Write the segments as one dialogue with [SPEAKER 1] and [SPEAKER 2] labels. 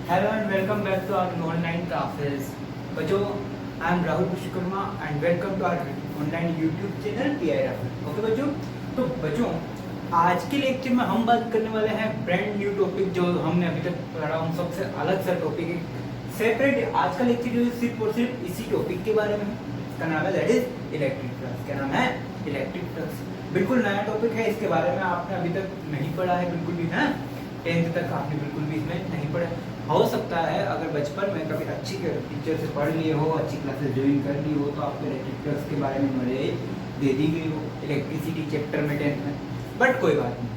[SPEAKER 1] Hello and welcome back to our online classes. बच्चों, I am Rahul Vishwakarma and welcome to our online YouTube channel PI Rahul. Okay बच्चों, तो बच्चों आज के lecture में हम बात करने वाले हैं ब्रांड न्यू टॉपिक जो हमने अभी तक पढ़ा उन सबसे अलग सा टॉपिक है सेपरेट। आज का लेक्चर जो सिर्फ और सिर्फ इसी टॉपिक के बारे में है। इसका नाम है दैट इज इलेक्ट्रिक फ्लक्स। क्या नाम है? Electric flux. बिल्कुल नया टॉपिक है, इसके बारे में आपने अभी तक नहीं पढ़ा है बिल्कुल भी, है 10th तक आपने बिल्कुल भी इसमें नहीं पढ़ा। हो सकता है अगर बचपन में कभी अच्छी टीचर से पढ़ लिए हो, अच्छी क्लासेस ज्वाइन कर ली हो, तो आपको इलेक्ट्रिक फ्लक्स के बारे में नॉलेज दे दी गई हो इलेक्ट्रिसिटी चैप्टर में 10th में, बट कोई बात नहीं।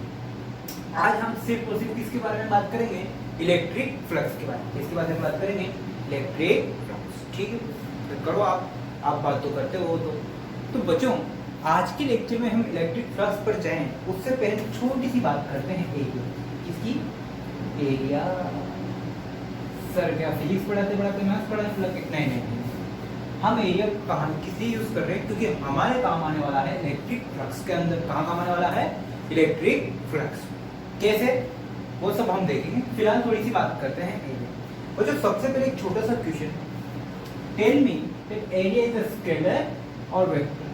[SPEAKER 1] आज हम सिर्फ और सिर्फ किसके बारे में बात करेंगे? इलेक्ट्रिक फ्लक्स के बारे में। किसके बारे में बात करेंगे? Electric flux. ठीक है, तो करो आप बात तो करते हो। तो बच्चों आज के लेक्चर में हम इलेक्ट्रिक फ्लक्स पर जाएं उससे पहले छोटी सी बात करते हैं एरिया। किसकी? एरिया। सर क्या फिजिक्स पढ़ाते पढ़ाते मैथ्स पढ़ाते नहीं, हम एरिया कहाँ किस लिए यूज कर रहे हैं? क्योंकि हमारे काम आने वाला है इलेक्ट्रिक फ्लक्स के अंदर। कहाँ काम आने वाला है? Electric flux. कैसे, वो सब हम देखेंगे। फिलहाल थोड़ी सी बात करते हैं एरिया। और जो सबसे पहले एक छोटा सा question, tell me that area is a scalar और वेक्टर।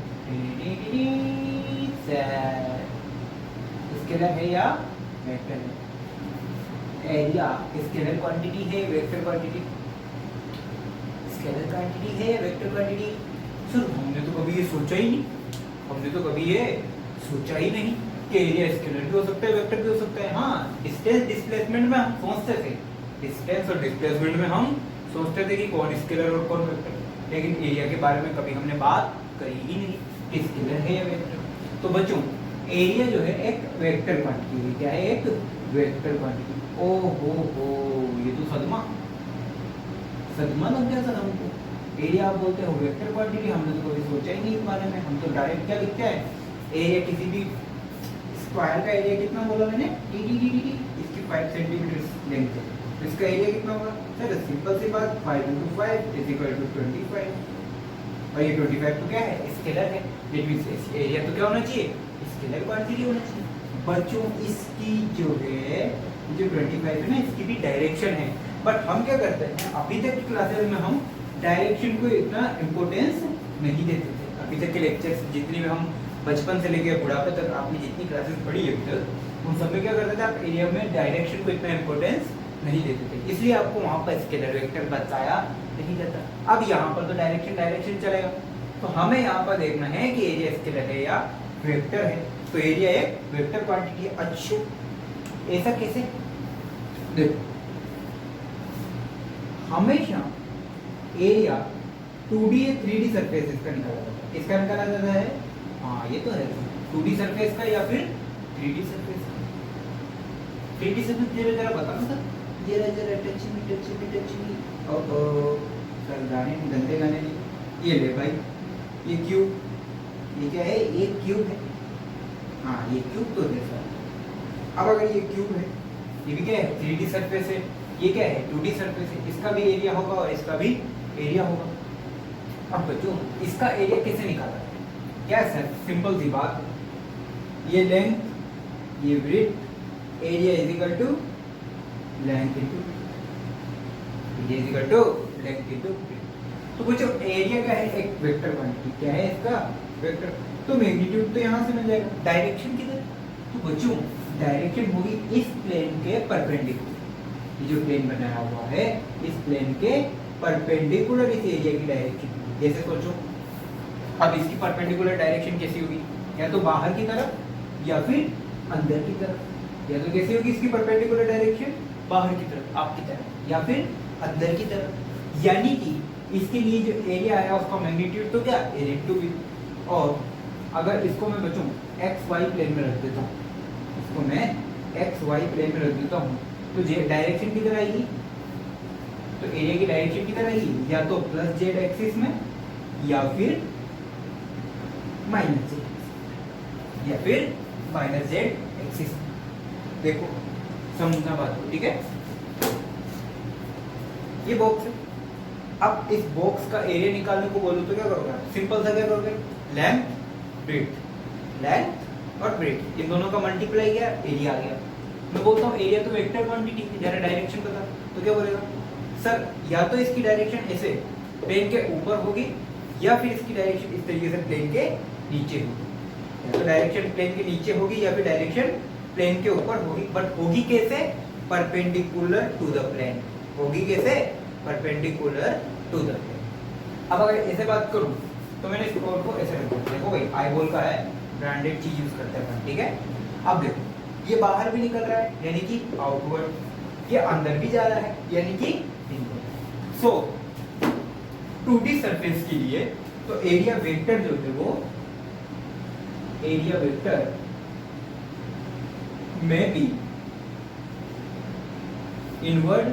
[SPEAKER 1] स्केलर है या वेक्टर है? एरिया स्केलर क्वांटिटी है, वेक्टर क्वांटिटी? स्केलर क्वांटिटी है, वेक्टर क्वांटिटी? सर हमने तो कभी ये सोचा ही नहीं, कि एरिया स्केलर भी हो सकता है, वेक्टर भी हो सकता है। हाँ, डिस्टेंस डिस्प्लेसमेंट में हम सोचते थे, डिस्टेंस और डिस्प्लेसमेंट में हम सोचते थे कि कौन स्केलर और कौन वेक्टर, लेकिन एरिया के बारे में कभी हमने बात करी ही नहीं कि स्केलर है या वेक्टर। तो बच्चों एरिया जो है एक वेक्टर क्वांटिटी है। क्या है? एक वेक्टर क्वांटिटी। ओहो हो, ये तो सदमा लग गया सर हमको। एरिया आप बोलते हो वेक्टर क्वांटिटी, हमने तो कभी सोचा ही नहीं इस बारे में। हम तो डायरेक्ट क्या लिखते हैं? एरिया किसी भी स्क्वायर का एरिया कितना बोला मैंने? इसकी 5 सेंटीमीटर लेंथ है, तो इसका एरिया कितना होगा? सर सिंपल सी बात, 5 × 5 = 25। और ये 25 तो क्या है? स्केलर है। एरिया तो क्या होना चाहिए? स्केलर क्वांटिटी होना चाहिए। बच्चों इसकी जो है जो 25 है ना, इसकी भी डायरेक्शन है, बट हम क्या करते हैं अभी तक की क्लासेस में हम डायरेक्शन को इतना इम्पोर्टेंस नहीं देते थे। अभी तक के लेक्चर्स जितने भी हम बचपन से लेकर बुढ़ापे तक आपने जितनी क्लासेस पढ़ी है अभी तक, उन सब में क्या करते थे आप? एरिया में डायरेक्शन को इतना इम्पोर्टेंस नहीं देते थे, इसलिए आपको वहाँ पर स्केलर वेक्टर बताया नहीं जाता। अब यहाँ पर तो डायरेक्शन चलेगा, तो हमें यहाँ पर देखना है कि एरिया स्केलर है या वेक्टर है। तो एरिया एक वेक्टर क्वांटिटी है। अच्छा, ऐसा कैसे? देखो, हमेशा एरिया 2D या 3D सरफेस का निकाला जाता है। इसका निकाला जाता है, हाँ ये तो है, 2D सरफेस का या फिर 3D सरफेस का। 3D सरफेस जरा बता ना सर, जरा टच मी। और सर गाने में गंदे गाने नहीं। ये ले भाई, ये क्यूब, ये क्या है? ये क्यूब है। हाँ ये क्यूब तो है सर। अब अगर ये क्यूब है, ये भी क्या है? 3D सरफेस है। ये क्या है? 2D सरफेस है। इसका भी एरिया होगा और इसका भी एरिया होगा। अब बच्चों इसका एरिया कैसे निकाला है? क्या है सर? सिंपल सी बात, ये लेंथ, ये breadth, area is equal to length into breadth. तो बच्चों एरिया क्या है? एक वेक्टर क्वांटिटी। क्या है इसका? वेक्टर। तो मैग्नीट्यूड तो यहाँ से मिल जाएगा। डायरेक्शन किधर? तो बच्चों डायरेक्शन होगी इस प्लेन के परपेंडिकुलर। ये जो प्लेन बनाया हुआ है, इस प्लेन के परपेंडिकुलर इस एरिया की डायरेक्शन। जैसे सोचो, अब इसकी परपेंडिकुलर डायरेक्शन कैसी होगी? या तो बाहर की तरफ या फिर अंदर की तरफ। या तो कैसी होगी इसकी परपेंडिकुलर डायरेक्शन? बाहर की तरफ, आपकी तरफ, या फिर अंदर की तरफ। यानी कि इसके लिए जो एरिया आया उसका मैग्नीट्यूड तो क्या? Area to be. और अगर इसको मैं बच्चों एक्स वाई प्लेन में रख देता हूँ, इसको मैं एक्स वाई प्लेन में रख देता हूँ, तो डायरेक्शन किधर आएगी? तो एरिया की डायरेक्शन किधर आएगी? या तो प्लस जेड एक्सिस में या फिर माइनस जेड, या फिर माइनस जेड एक्सिस। देखो समझना बात को, ठीक है? ये बॉक्स है। अब इस बॉक्स का एरिया निकालने को बोलो तो क्या करोगे? सिंपल सा क्या करोगे? लेंथ और ब्रेड्थ, इन दोनों का मल्टीप्लाई किया, एरिया आ गया। मैं बोलता हूँ एरिया तो वेक्टर क्वांटिटी है, जरा डायरेक्शन बता, तो क्या बोलेगा सर या तो इसकी डायरेक्शन ऐसे प्लेन के ऊपर होगी या फिर इसकी डायरेक्शन इस तरीके से प्लेन के नीचे होगी, या तो डायरेक्शन प्लेन के नीचे होगी या फिर डायरेक्शन प्लेन के ऊपर होगी, बट होगी कैसे, परपेंडिकुलर टू द प्लेन, होगी कैसे, परपेंडिकुलर टू द प्लेन। अब अगर ऐसे बात करूं तो मैंने इस बॉल को ऐसे रखा, देखो भाई आई बॉल का है, ब्रांडेड चीज यूज करते हैं अपन, ठीक है। अब देखो ये बाहर भी निकल रहा है यानी कि आउटवर्ड, ये अंदर भी जा रहा है यानी कि इनवर्ड। सो 2D सरफेस के लिए तो एरिया वेक्टर जो है वो एरिया वेक्टर में बी इनवर्ड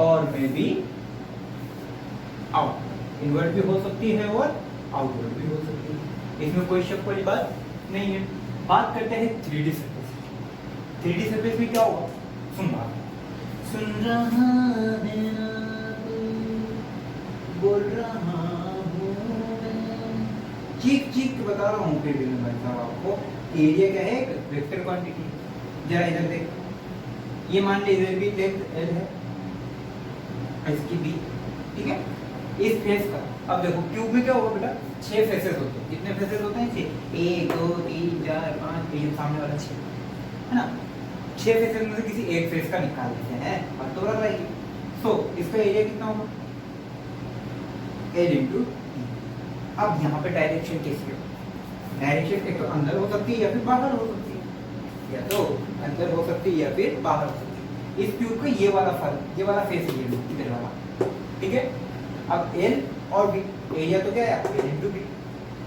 [SPEAKER 1] और में बी आउट, इनवर्ड भी हो सकती है और आउटवर्ड भी हो सकती है, इसमें कोई शक वाली बात नहीं है। बात करते हैं 3D सरफेस। 3D सरफेस में क्या होगा, सुन रहा है बोल रहा हूँ चीख चीख बता रहा हूँ फिर भी मैं भाई साहब आपको, एरिया क्या है, एक वेक्टर क्वांटिटी। जरा इधर देख, ये मान ले इधर भी लेंथ L है, इसकी भी, ठीक है, इस फेस का। अब देखो क्यूब में क्या होगा बेटा, 6 फेसेस होते हैं, कितने फेसेस होते हैं, 6, 1 2 3 4 5, ये सामने वाला 6 है ना, 6 फेसेस में से किसी एक फेस का निकाल देते हैं और तो रह जाएगी। सो इसका एरिया कितना होगा, L इंटू। अब यहाँ पे डायरेक्शन कैसी है, डायरेक्शन एक तो अंदर हो सकती है या फिर बाहर हो सकती है, या तो अंदर हो सकती है या फिर बाहर हो सकती है। इस क्यूब का ये वाला फर्क, ये वाला फेस है इधर वाला, ठीक है। अब L और B, एरिया तो क्या है L इंटू B।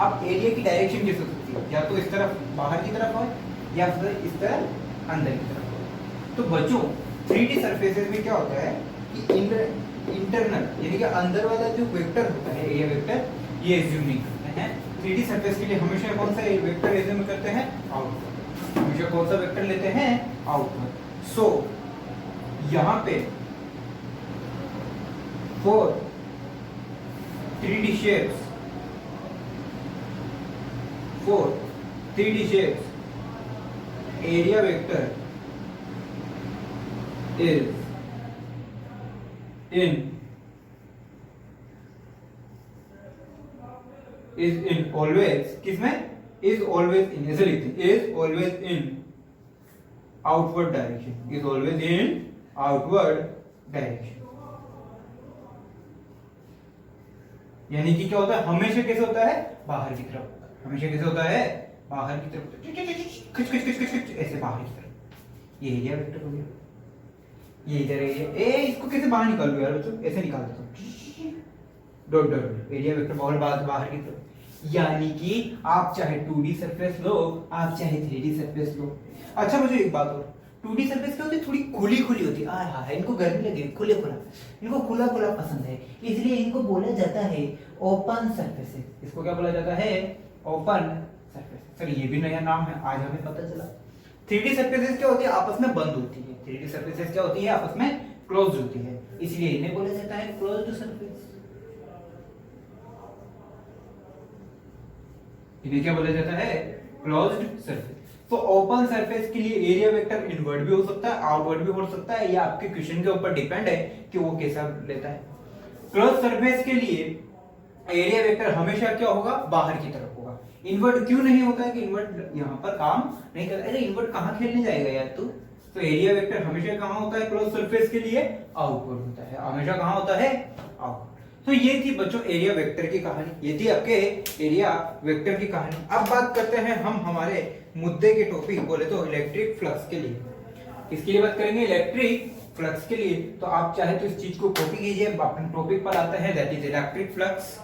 [SPEAKER 1] अब एरिया की डायरेक्शन कैसे हो सकती है, या तो इस तरफ बाहर की तरफ हो या फिर इस तरफ अंदर की तरफ हो। तो बच्चों 3D सरफेसेस में क्या होता है कि इंटरनल यानी कि अंदर वाला जो वेक्टर होता है एरिया वेक्टर, ये एज्यूम नहीं करते हैं। 3D सरफेस के लिए हमेशा कौन सा वेक्टर एज्यूम करते हैं, आउटवर्ड, हमेशा कौन सा वेक्टर लेते हैं, आउटवर्ड। सो यहाँ पे for 3D shapes, for 3D shapes, area vector is in always, किसमें, is always in, ऐसे लिखते हैं, is always in outward direction, is always in outward direction। यानी कि क्या होता है, हमेशा कैसे होता है, बाहर की तरफ, हमेशा कैसे होता है, बाहर की तरफ, खिच खिच खिच खिच खिच ऐसे बाहर की तरफ। ये एरिया वेक्टर हो गया, ये इधर एरिया, ए इसको कैसे बाहर निकाल लो यार बच्चों, ऐसे निकाल देता हूं, डॉट डॉट, एरिया वेक्टर बाहर की तरफ। यानी कि आप चाहे 2D सरफेस लो, आप चाहे 3D सरफेस लो। अच्छा मुझे एक बात और, 2D सरफेस क्या होती है, थोड़ी खुली खुली होती है, हाँ इनको गर्मी लगे, खुले खुला, इनको खुला खुला पसंद है, इसलिए इनको बोला जाता है ओपन सरफेसेस। इसको क्या बोला जाता है, ओपन सरफेस। सर ये भी नया नाम है, आज हमें पता चला। 3D सरफेसेस क्या होती है, आपस में बंद होती है, 3D सरफेसेस क्या होती है, आपस में क्लोज्ड होती है, इसलिए इन्हें बोला जाता है क्लोज्ड सरफेस। इन्हें क्या बोला जाता है, क्लोज्ड सरफेस। तो ओपन सरफेस के लिए एरिया वेक्टर इनवर्ड भी हो सकता है, आउटवर्ड भी हो सकता है, या आपके क्वेश्चन के ऊपर डिपेंड है कि वो कैसा लेता है। क्लोज सरफेस के लिए एरिया वेक्टर हमेशा क्या होगा, बाहर की तरफ होगा। इनवर्ड क्यों नहीं होता है कि इनवर्ड यहाँ पर काम नहीं करता, अरे इनवर्ड कहाँ खेलने जाएगा यार तू। तो एरिया वेक्टर हमेशा कहाँ होता है, क्लोज सरफेस के लिए आउटवर्ड होता है, हमेशा कहाँ होता है, आउटवर्ड। तो ये थी बच्चों एरिया वेक्टर की कहानी, ये थी आपके एरिया वेक्टर की कहानी। अब बात करते हैं हम हमारे मुद्दे के टॉपिक, बोले तो इलेक्ट्रिक फ्लक्स के लिए। किसके लिए बात करेंगे, इलेक्ट्रिक फ्लक्स के लिए। तो आप चाहे तो इस चीज को कॉपी कीजिए, अपने टॉपिक पर आते हैं, that is electric flux.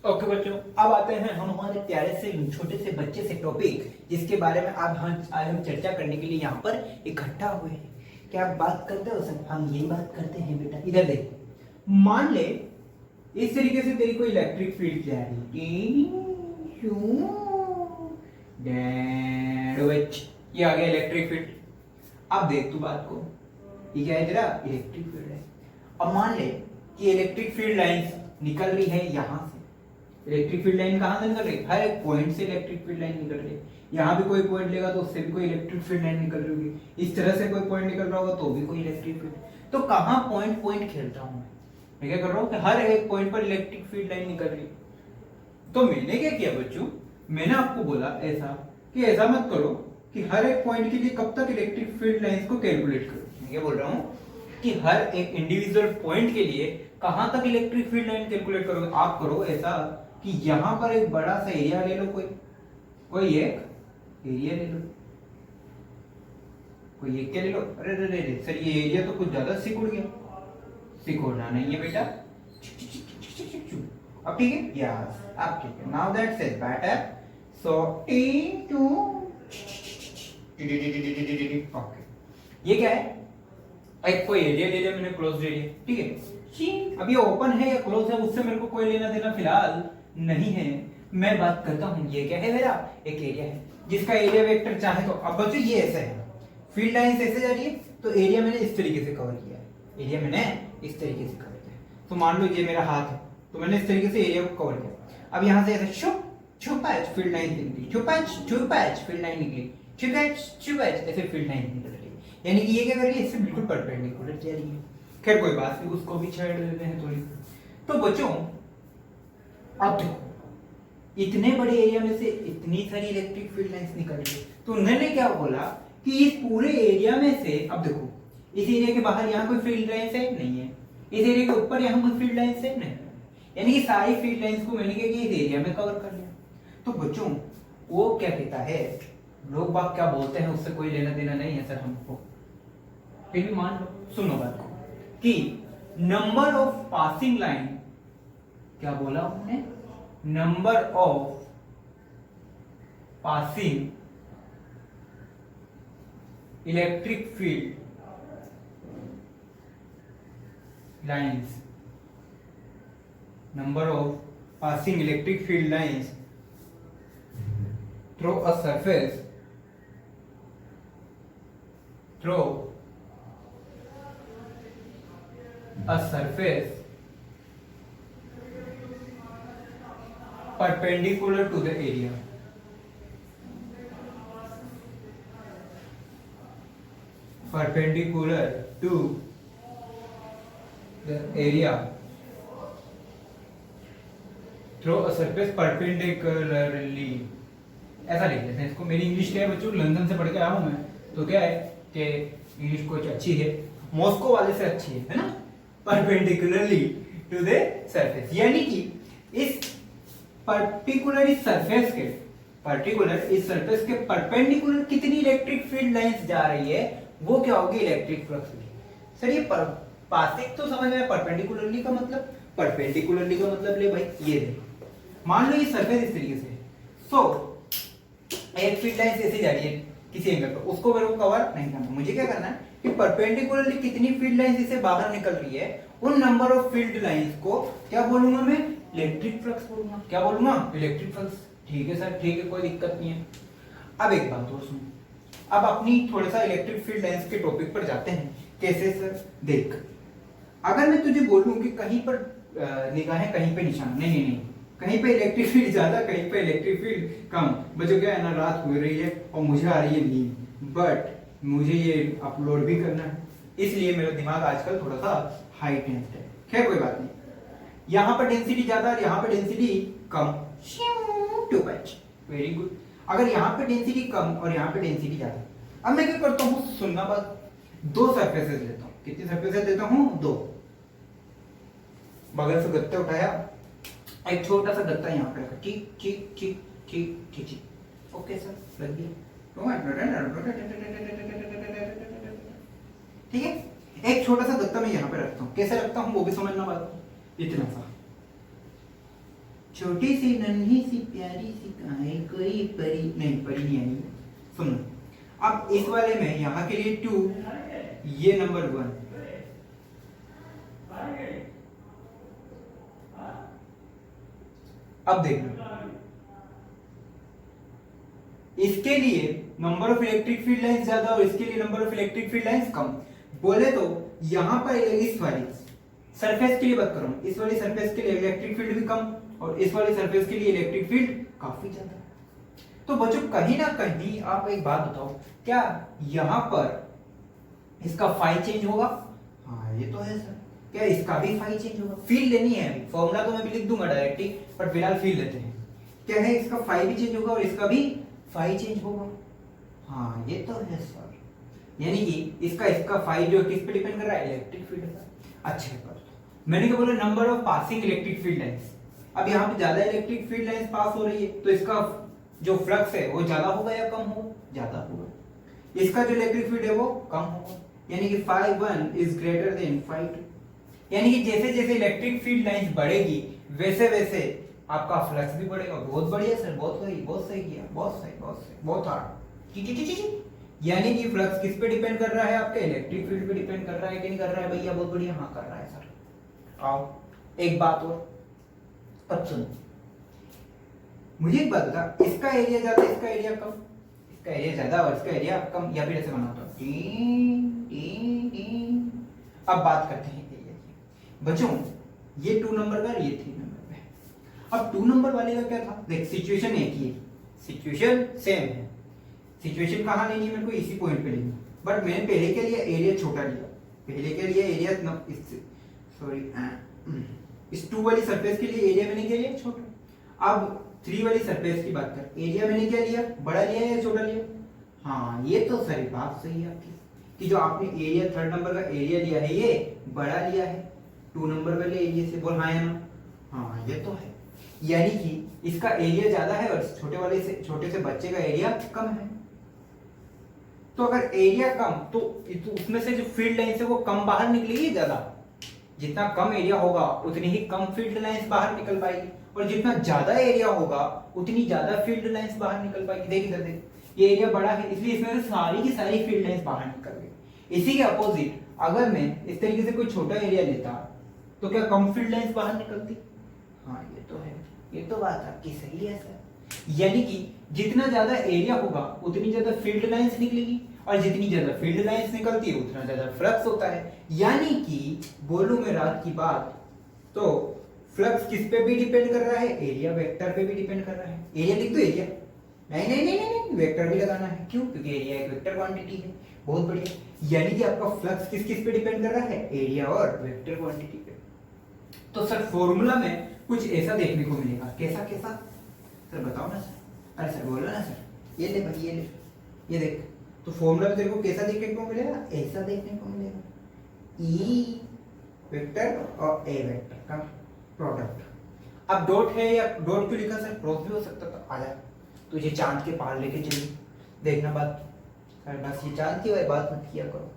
[SPEAKER 1] Okay बच्चों, अब आते हैं हम हमारे प्यारे से छोटे से बच्चे से टॉपिक, जिसके बारे में आज हम चर्चा करने के लिए यहाँ पर इकट्ठा हुए हैं। क्या आप बात करते हो सर, हम यही बात करते हैं बेटा। इधर देख, मान ले इस तरीके से तेरी कोई इलेक्ट्रिक फील्ड जा रही है, ये आ गया इलेक्ट्रिक फील्ड। अब देख तू बात को, ये क्या है तेरा, इलेक्ट्रिक फील्ड है। अब मान ले कि इलेक्ट्रिक फील्ड लाइंस निकल रही है यहाँ से। इलेक्ट्रिक फील्ड लाइन कहाँ से निकल रही है? हर एक पॉइंट से इलेक्ट्रिक फील्ड लाइन निकल रही है। यहाँ भी कोई पॉइंट लेगा तो उससे भी कोई इलेक्ट्रिक फील्ड लाइन निकल रही होगी, इस तरह से कोई पॉइंट निकल रहा होगा तो भी कोई इलेक्ट्रिक फील्ड। तो कहाँ पॉइंट पॉइंट खेलता हूँ मैं क्या कर रहा हूँ कि हर एक पॉइंट पर इलेक्ट्रिक फील्ड लाइन निकल रही है। तो मैंने क्या किया बच्चों, मैंने आपको बोला ऐसा कि ऐसा मत करो कि हर एक पॉइंट के लिए कब तक इलेक्ट्रिक फील्ड लाइंस को कैलकुलेट करो। मैं ये बोल रहा हूँ कि हर एक इंडिविजुअल पॉइंट के लिए कहां तक इलेक्ट्रिक फील्ड लाइन कैलकुलेट करोगे। आप करो ऐसा कि यहां पर एक बड़ा सा एरिया ले लो, कोई एक एरिया ले लो, कोई एक क्या ले लो। अरे अरे अरे सर ये एरिया तो कुछ ज्यादा सिकुड़ गया। सिकुड़ना नहीं है बेटा, अब ठीक है। यस अब ठीक है। Now that's it better. So T2 okay, ये क्या है? एक कोई एरिया ले लिया मैंने, क्लोज्ड एरिया, ठीक है। अब ये ओपन है या क्लोज है उससे मेरे को कोई लेना देना फिलहाल नहीं है। मैं बात करता हूँ ये क्या है, मेरा एक एरिया है जिसका एरिया वेक्टर चाहे तो। अब बच्चों ये ऐसा है, फील्ड लाइंस ऐसे जा रही है तो एरिया मैंने इस तरीके से कवर किया है, एरिया मैंने इस तरीके से कवर किया है। तो मान लो ये मेरा हाथ है तो मैंने इस तरीके से एरिया को कवर किया। अब यहाँ से ऐसे छुपैच फील्ड लाइन निकली, छुपैच फील्ड लाइन निकली, छुपैच ऐसे फील्ड लाइन निकल रही है। यानी कि ये क्या कर रही है, इससे बिल्कुल परपेंडिकुलर जा रही है। खैर कोई बात नहीं, उसको भी छेड़ देते हैं थोड़ी। तो बच्चों अब देखो, इतने बड़े एरिया में से इतनी सारी इलेक्ट्रिक फील्ड लाइंस निकल रही है, तो उन्होंने क्या बोला कि इस पूरे एरिया में से, अब देखो इस एरिया के बाहर यहाँ कोई फील्ड लाइंस है नहीं है, इस एरिया के ऊपर यहाँ कोई फील्ड लाइंस है नहीं, यानी कि सारी फील्ड लाइंस को मैंने क्या किया, इस एरिया में कवर कर लिया। तो बच्चों वो क्या कहता है, लोग बाग क्या बोलते हैं उससे कोई लेना देना नहीं है सर हमको, फिर भी मान लो, सुनो बात को, कि नंबर ऑफ पासिंग लाइन, क्या बोला उन्होंने, number of passing electric field lines, number of passing electric field lines through a surface perpendicular to the area, perpendicular to the area through a surface perpendicularly, ऐसा लिख लेते हैं इसको। मेरी English क्या है बच्चों, लंदन से पढ़ के आया हूं मैं, तो क्या है कि इंग्लिश कुछ अच्छी है, मॉस्को वाले से अच्छी है ना। परपेंडिकुलरली टू द सरफेस, यानी कि इस पर्टिकुलर इस सरफेस के, पर्टिकुलर इस सरफेस के परपेंडिकुलर कितनी इलेक्ट्रिक फील्ड लाइंस जा रही है, वो क्या होगी, इलेक्ट्रिक फ्लक्स होगी। सर ये पासिंग तो समझ में, परपेंडिकुलरली का मतलब, परपेंडिकुलरली का मतलब ले भाई ये दे, मान लो ये सरफेस इस तरीके से, सो एक फील्ड लाइन ऐसे जा रही है किसी एंगल पर, उसको मेरे को कवर नहीं करना, मुझे क्या करना है कि परपेंडिकुलरली कितनी फील्ड लाइंस इससे बाहर निकल रही है, उन नंबर ऑफ फील्ड लाइंस को क्या बोलूंगा मैं, इलेक्ट्रिक फ्लक्स बोलूंगा। क्या बोलूंगा, इलेक्ट्रिक फ्लक्स। ठीक है सर, ठीक है, कोई दिक्कत नहीं है। अब एक बात और सुनो, अब अपनी थोड़ा सा इलेक्ट्रिक फील्ड लाइंस के टॉपिक पर जाते हैं। कैसे सर, देख, अगर मैं तुझे बोलूं कि कहीं पर निगाहें कहीं पे निशान, नहीं नहीं नहीं, कहीं पे इलेक्ट्रिक फील्ड ज्यादा कहीं पे इलेक्ट्रिक फील्ड कम, बच्चों क्या है ना, रात हो रही है और मुझे आ रही है नींद, बट मुझे ये अपलोड भी करना है, इसलिए मेरा दिमाग आजकल थोड़ा सा हाई टेंस्ड है। खैर कोई बात नहीं, यहाँ पर डेंसिटी ज्यादा और यहाँ पर डेंसिटी कम, टू पैच, वेरी गुड। अगर यहाँ पे डेंसिटी कम और यहाँ पे डेंसिटी ज्यादा, अब मैं क्या करता हूँ, सुनना बात, दो सरफेसेस लेता हूँ। कितनी सरफेसेस लेता हूँ, दो। बगल से गत्ता उठाया, एक छोटा सा गत्ता यहाँ पे रखा, ठीक ठीक ठीक ठीक ठीक ठीक, ओके सर, लग गया। ठीक है, एक छोटा सा गत्ता मैं यहाँ पे रखता हूँ, कैसे रखता हूँ वो भी समझना बात, इतना सा, छोटी सी नन्ही सी प्यारी सी कहानी, कोई परी नहीं, परी नहीं आई, सुनो। अब इस वाले में यहाँ के लिए 2, ये नंबर 1, अब देखो इसके लिए number of electric field lines ज्यादा और इसके लिए number of electric field lines कम। बोले तो यहां पर इस वाली सरफेस के लिए बात करूं, इस वाली सरफेस के लिए इलेक्ट्रिक फील्ड भी कम और इस वाली सरफेस के लिए इलेक्ट्रिक फील्ड काफी ज्यादा। तो बच्चों कहीं ना कहीं आप एक बात बताओ, क्या यहां पर इसका फाई चेंज होगा? हाँ ये तो है सर। क्या इसका भी फाई चेंज होगा? फील्ड लेनी है अभी, फॉर्मूला तो मैं भी लिख दूंगा डायरेक्टली, बट फिलहाल फील्ड लेते हैं। क्या है, इसका फाई भी चेंज होगा और इसका भी फाई चेंज होगा। हाँ ये तो है सर। यानी कि इसका फाई जो किस पे डिपेंड कर रहा है? इलेक्ट्रिक फील्ड पर। अच्छा है, मैंने क्या बोला, number of passing electric field lines. अब यहाँ पे ज्यादा इलेक्ट्रिक फील्ड लाइंस पास हो रही है तो इसका जो फ्लक्स है वो ज्यादा होगा या कम होगा? ज्यादा होगा। इसका जो इलेक्ट्रिक फील्ड है वो कम होगा, यानी कि phi 1 is greater than phi 2। यानी कि जैसे जैसे इलेक्ट्रिक फील्ड लाइंस बढ़ेगी वैसे वैसे आपका फ्लक्स भी बढ़ेगा। बहुत बढ़िया सर, बहुत सही, बहुत सही किया, बहुत सही, बहुत सही, बहुत हार्ड। यानी कि फ्लक्स किस पे डिपेंड कर रहा है? आपके इलेक्ट्रिक फील्ड पे डिपेंड कर रहा है कि नहीं कर रहा है भैया? बहुत बढ़िया, हाँ कर रहा है सर। आओ एक बात और, अब सुनो, मुझे एक बात बता, इसका एरिया ज्यादा इसका एरिया कम? इसका एरिया ज्यादा और इसका एरिया कम, या फिर ऐसे बनाता हूं अब बात करते हैं एरिया की। बच्चों ये 2 नंबर का, ये 3 नंबर का। अब 2 नंबर वाले का क्या था? देख सिचुएशन एक ही है, सिचुएशन सेम है। सिचुएशन कहाँ लेनी है मेरे को? इसी पॉइंट पे लेनी है, बट मैंने पहले के लिए एरिया छोटा लिया। पहले के लिए एरिया सॉरी इस 2 वाली सरफेस के लिए एरिया मैंने क्या लिया? छोटा। अब 3 वाली सरफेस की बात कर, एरिया मैंने क्या लिया? बड़ा लिया या छोटा लिया? हाँ ये तो सारी बात सही है आपकी, कि जो आपने एरिया 3rd नंबर का एरिया लिया है ये बड़ा लिया है 2 नंबर वाले एरिया से। बोल हाँ या ना? हाँ ये तो है। यानी कि इसका एरिया ज्यादा है और छोटे से बच्चे का एरिया कम है। तो अगर एरिया कम तो उसमें से जो फील्ड लाइन है वो कम बाहर निकलेगी ज्यादा। जितना कम एरिया होगा उतनी ही कम फील्ड लाइंस बाहर निकल पाएगी, और जितना ज्यादा एरिया होगा उतनी ज्यादा फील्ड लाइंस बाहर निकल पाएगी। देख इधर देख, ये एरिया बड़ा है इसलिए इसमें से सारी की सारी फील्ड लाइंस बाहर निकल गई। इसी के अपोजिट अगर मैं इस तरीके से कोई छोटा एरिया लेता तो क्या कम फील्ड लाइंस बाहर निकलती? हाँ ये तो है, ये तो बात आपकी सही है सर। यानी कि जितना ज्यादा एरिया होगा उतनी ज्यादा फील्ड लाइंस निकलेगी, और जितनी ज्यादा फील्ड लाइंस निकलती है उतना ज्यादा फ्लक्स होता है। यानी कि बोलूं मैं रात की बात तो फ्लक्स किस पे भी डिपेंड कर रहा है? एरिया वेक्टर पे भी डिपेंड कर रहा है। एरिया लिख दो, एरिया नहीं नहीं नहीं नहीं, वेक्टर भी लगाना है। क्यों? क्योंकि एरिया एक वेक्टर क्वांटिटी है। बहुत बढ़िया। यानी कि आपका फ्लक्स किस किस पे डिपेंड कर रहा है? एरिया और वेक्टर क्वांटिटी पे। तो सर फॉर्मूला में कुछ ऐसा देखने को मिलेगा। कैसा कैसा सर बताओ ना सर। अरे सर बोलो ना सर। ये ले भाई, ये ले, ये देख। तो फॉर्मूला में तेरे को कैसा देखने को मिलेगा? ऐसा देखने को मिलेगा, ई वेक्टर और ए वेक्टर का प्रोडक्ट। अब डॉट है या डॉट क्यों लिखा सर? क्रॉस भी हो सकता था। आजा तुझे चांद के पार लेके चलिए, देखना बात। सर बस ये चांद की बात मत किया करो।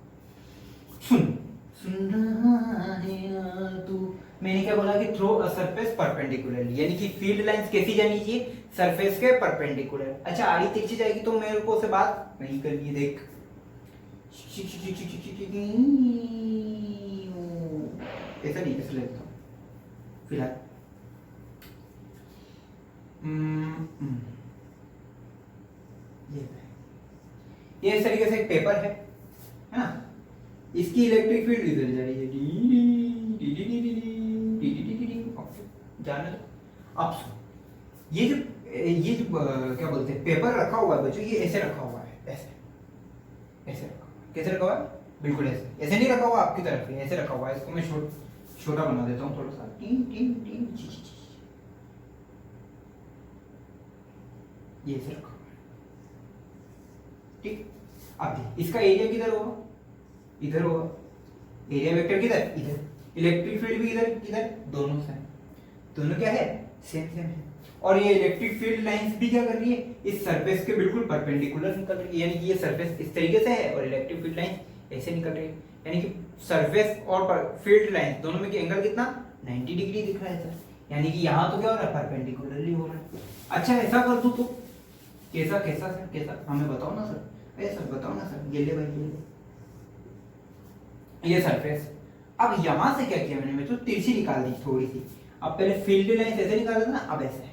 [SPEAKER 1] सुन रहा है ना तू? मैंने क्या बोला कि थ्रो अ सरफेस परपेंडिकुलरली, यानी कि फील्ड लाइंस कैसी जानी चाहिए? सरफेस के परपेंडिकुलर। अच्छा आड़ी तिरछी जाएगी तो मेरे को से बात नहीं करनी है। देख ऐसा नहीं, ऐसा लेता हूं फिलहाल। ये इस तरीके से एक पेपर है ना? इसकी इलेक्ट्रिक फील्ड इधर जा रही है, जाने दो। अब ये जो क्या बोलते हैं पेपर रखा हुआ है बच्चों, ये ऐसे रखा हुआ है, ऐसे ऐसे रखा हुआ है। कैसे रखा हुआ है? बिल्कुल ऐसे, ऐसे नहीं रखा हुआ आपकी तरफ, ऐसे रखा हुआ है। इसको मैं छोटा बना देता हूँ थोड़ा सा। ये ऐसे रखा हुआ है, ठीक। अब इसका एरिया किधर होगा? इधर होगा। एरिया वेक्टर किधर? इधर। इलेक्ट्रिक फील्ड भी इधर किधर? दोनों से, दोनों क्या है? सेम सेम है। और ये इलेक्ट्रिक फील्ड लाइंस भी क्या कर रही है? इस सरफेस के बिल्कुल परपेंडिकुलर निकल रही है। यानी कि ये सरफेस इस तरीके से है और इलेक्ट्रिक फील्ड लाइंस ऐसे निकल रही है। यानी कि सरफेस और फील्ड लाइंस दोनों में एंगल कितना? 90 डिग्री दिख रहा है सर। यानी कि यहाँ तो क्या हो रहा है? परपेंडिकुलरली हो रहा है। अच्छा ऐसा कर दूं तो कैसा कैसा सर? कैसा हमें बताओ ना सर। अरे सर बताओ ना सर। ये ले भाई, ये ले, ये सरफेस। अब यहां से क्या किया मैंने? तो तिरछी निकाल दी थोड़ी सी। अब पहले फील्ड लाइन ऐसे निकाला था ना, अब ऐसे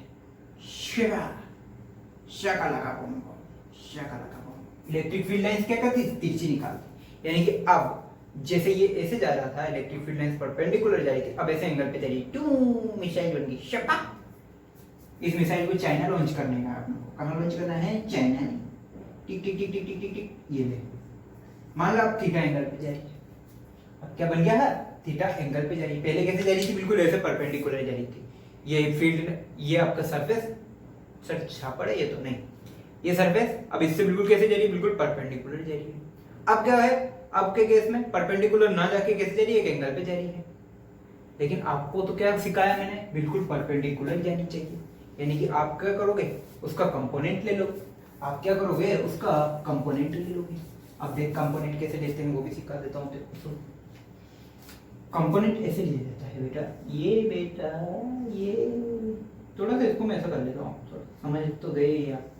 [SPEAKER 1] इलेक्ट्रिक फील्ड लाइंस क्या करती? तिरछी निकालती। यानी कि अब जैसे ये ऐसे जा रहा था, इलेक्ट्रिक फील्ड लाइंस परपेंडिकुलर जा रही थी, अब ऐसे एंगल पे चली, टू मिसाइल बन गई शपा। इस मिसाइल को चाइना लॉन्च करने का, आप लोगों को कहाँ लॉन्च करना है, चाइना में। टिक टिक टिक टिक टिक टिक टिक, ये ले मान लो आप थीटा एंगल पे जा रही है। अब क्या बन गया है, थीटा एंगल पे जा रही है। पहले कैसे जा रही थी, बिल्कुल ऐसे परपेंडिकुलर जा रही थी। ये फील्ड, ये आपका सरफेस, सर छापड़ है ये तो नहीं, ये सरफेस अब इससे बिल्कुल कैसे जा रही है, बिल्कुल परपेंडिकुलर जा रही है। अब क्या है, आपके केस में परपेंडिकुलर ना जाके कैसे जा रही है, एक एंगल पे जा रही है। लेकिन आपको तो क्या सिखाया मैंने, बिल्कुल परपेंडिकुलर जानी चाहिए। यानी कि आप क्या करोगे, उसका कंपोनेंट ले लो। आप क्या करोगे, उसका कंपोनेंट ले लोगे। अब देख कंपोनेंट कैसे लेते हैं वो भी सिखा देता हूँ तेरे। कंपोनेंट ऐसे लिया जाता है बेटा, ये थोड़ा सा इसको मैं ऐसा कर लेता हूँ, थोड़ा समझ तो गए ही आप।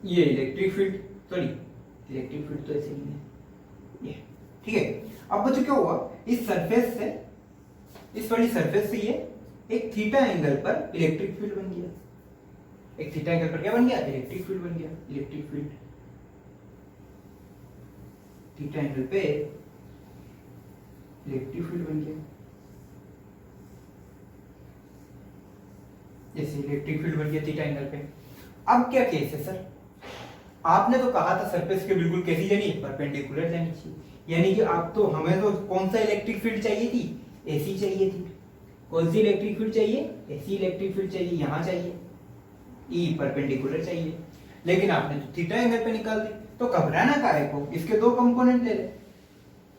[SPEAKER 1] ये electric field, sorry electric field तो ऐसे नहीं है ये, ठीक है। अब बच्चों क्या हुआ, इस सरफेस से, इस वाली सरफेस से ये एक थीटा एंगल पर इलेक्ट्रिक फील्ड बन गया। एक थीटा एंगल पर क्या बन गया, इलेक्ट्रिक फील्ड बन गया। इलेक्ट्रिक फील्ड थीटा एंगल पे इलेक्ट्रिक फील्ड बन गया। जैसे इलेक्ट्रिक फील्ड बन गया थीटा एंगल पे। अब क्या केस है सर, आपने तो कहा था सरफेस के बिल्कुल कैसी जानी, परपेंडिकुलर जानी चाहिए। यानी कि आप तो, हमें तो कौन सा इलेक्ट्रिक फील्ड चाहिए थी, ऐसी चाहिए थी। कौन सी इलेक्ट्रिक फील्ड चाहिए, ऐसी इलेक्ट्रिक फील्ड चाहिए, यहां चाहिए ई परपेंडिकुलर चाहिए। लेकिन आपने तो थीटा एंगल पे निकाल दी, तो घबराना काहे को, इसके दो कंपोनेंट ले ले।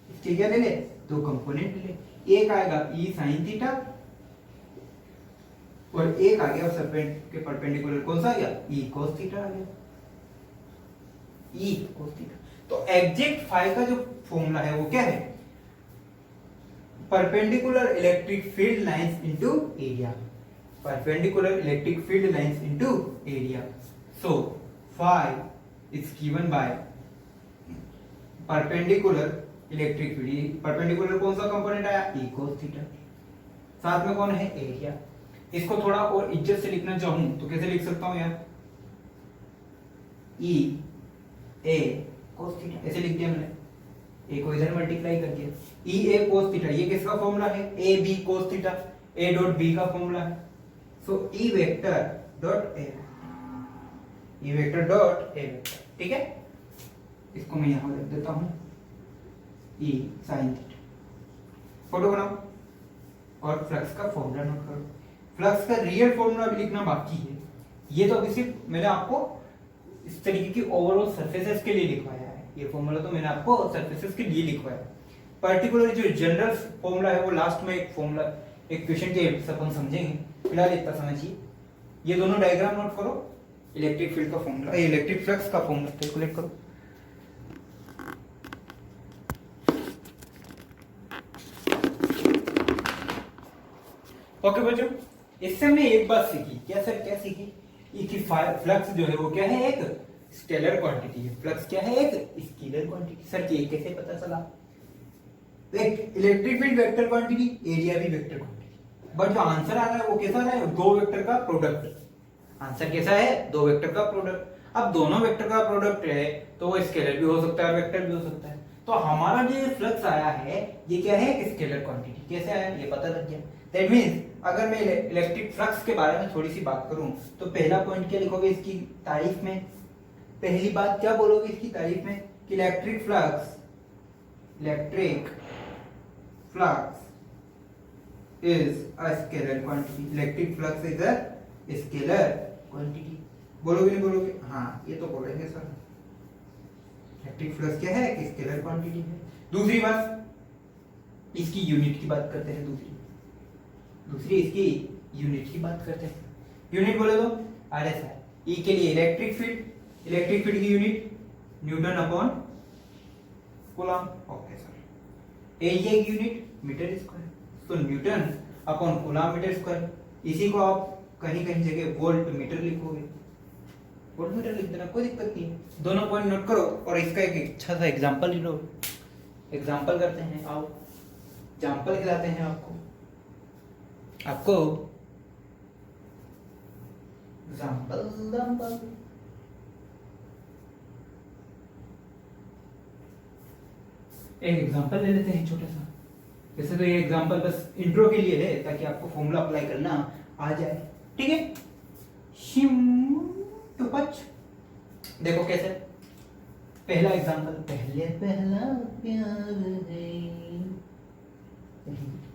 [SPEAKER 1] इसके क्या ले ले, दो कंपोनेंट ले ले। एक आएगा ई साइन थीटा और एक आ गया सरफेस के परपेंडिकुलर, कौन सा आ गया, ई कोस थीटा आ गया। ई कोस थीटा। तो एग्जैक्ट फाई का जो फॉर्मूला है वो क्या है, perpendicular electric field lines into area. Perpendicular electric field lines into area. So phi is given by perpendicular electric field. Perpendicular कौन सा कंपोनेंट आया, e cos थीटा। साथ में कौन है, एरिया। इसको थोड़ा और इज्जत से लिखना चाहूं तो कैसे लिख सकता हूं यार, e a cos थीटा, ऐसे लिख दिया मैंने। a को इधर मल्टीप्लाई कर दिया, e a cos थीटा। ये किसका फॉर्मूला है, a b cos theta, a dot b का फॉर्मूला है। So E vector dot A, E vector dot A vector, ठीक है। इसको मैं यहां लिख देता हूं, ई साइन थीटा। फोटो बनाओ और फ्लक्स का फॉर्मूला नोट करो। फ्लक्स का रियल फॉर्मूला भी लिखना बाकी है। ये तो अभी सिर्फ मैंने आपको इस तरीके की ओवरऑल सरफेसेस के लिए लिखवाया है। ये फॉर्मूला तो मैंने आपको सरफेसेस के लिए लिखवाया है। पर्टिकुलर जो जनरल फॉर्मूला है वो लास्ट में एक फॉर्मूला, एक क्वेश्चन के अपन समझेंगे। फिलहाल इतना समझिए, ये दोनों डायग्राम नोट करो। इलेक्ट्रिक फील्ड का फॉर्मूला, इलेक्ट्रिक फ्लक्स का फॉर्मूला कैलकुलेट करो। ओके बच्चों, इससे हमने एक बात सीखी, क्या सर, क्या सीखी, कि फ्लक्स जो है वो क्या है, एक स्केलर क्वांटिटी है। फ्लक्स क्या है, एक स्केलर क्वांटिटी। सर ये कैसे पता चला, एक electric field vector quantity, area भी वेक्टर क्वांटिटी। बट जो आंसर आ रहा है वो कैसा रहा है, दो वेक्टर का प्रोडक्ट। आंसर कैसा है, दो वेक्टर का प्रोडक्ट। अब दोनों वेक्टर का प्रोडक्ट है तो वो स्केलर भी हो सकता है, वेक्टर भी हो सकता है। तो हमारा जो ये फ्लक्स आया है ये क्या है, स्केलर क्वांटिटी। कैसे आया ये पता लग गया। दैट मींस अगर मैं इलेक्ट्रिक फ्लक्स के बारे में थोड़ी सी बात करूं तो पहला पॉइंट क्या लिखोगे इसकी तारीफ में, पहली बात क्या बोलोगे इसकी तारीफ में, कि electric flux is a scalar quantity. Electric flux is a scalar quantity. बोलोगे नहीं बोलोगे, हाँ ये तो बोलेंगे सर। इलेक्ट्रिक फ्लक्स क्या है, कि स्केलर क्वांटिटी है। दूसरी बात, इसकी यूनिट की बात करते हैं। दूसरी इसकी यूनिट की बात करते हैं। यूनिट बोले तो RSI। ई के लिए इलेक्ट्रिक फील्ड की unit newton upon coulomb. Okay sir. Area की यूनिट मीटर स्क्वायर, तो newton upon coulomb metre square. इसी को आप कहीं कहीं जगह वोल्ट मीटर लिखोगे, वोल्ट मीटर लिख देना, कोई दिक्कत नहीं है। दोनों पॉइंट नोट करो और इसका एक अच्छा सा एग्जांपल ले लो। एग्जांपल करते हैं, आओ एग्जांपल खिलाते हैं आपको एग्जांपल। एक एग्जांपल ले लेते हैं छोटा सा। वैसे तो ये एग्जांपल बस इंट्रो के लिए है ताकि आपको फॉर्मूला अप्लाई करना आ जाए, ठीक है। शिम तो पच देखो कैसे, पहला एग्जांपल, पहले पहला प्यार है।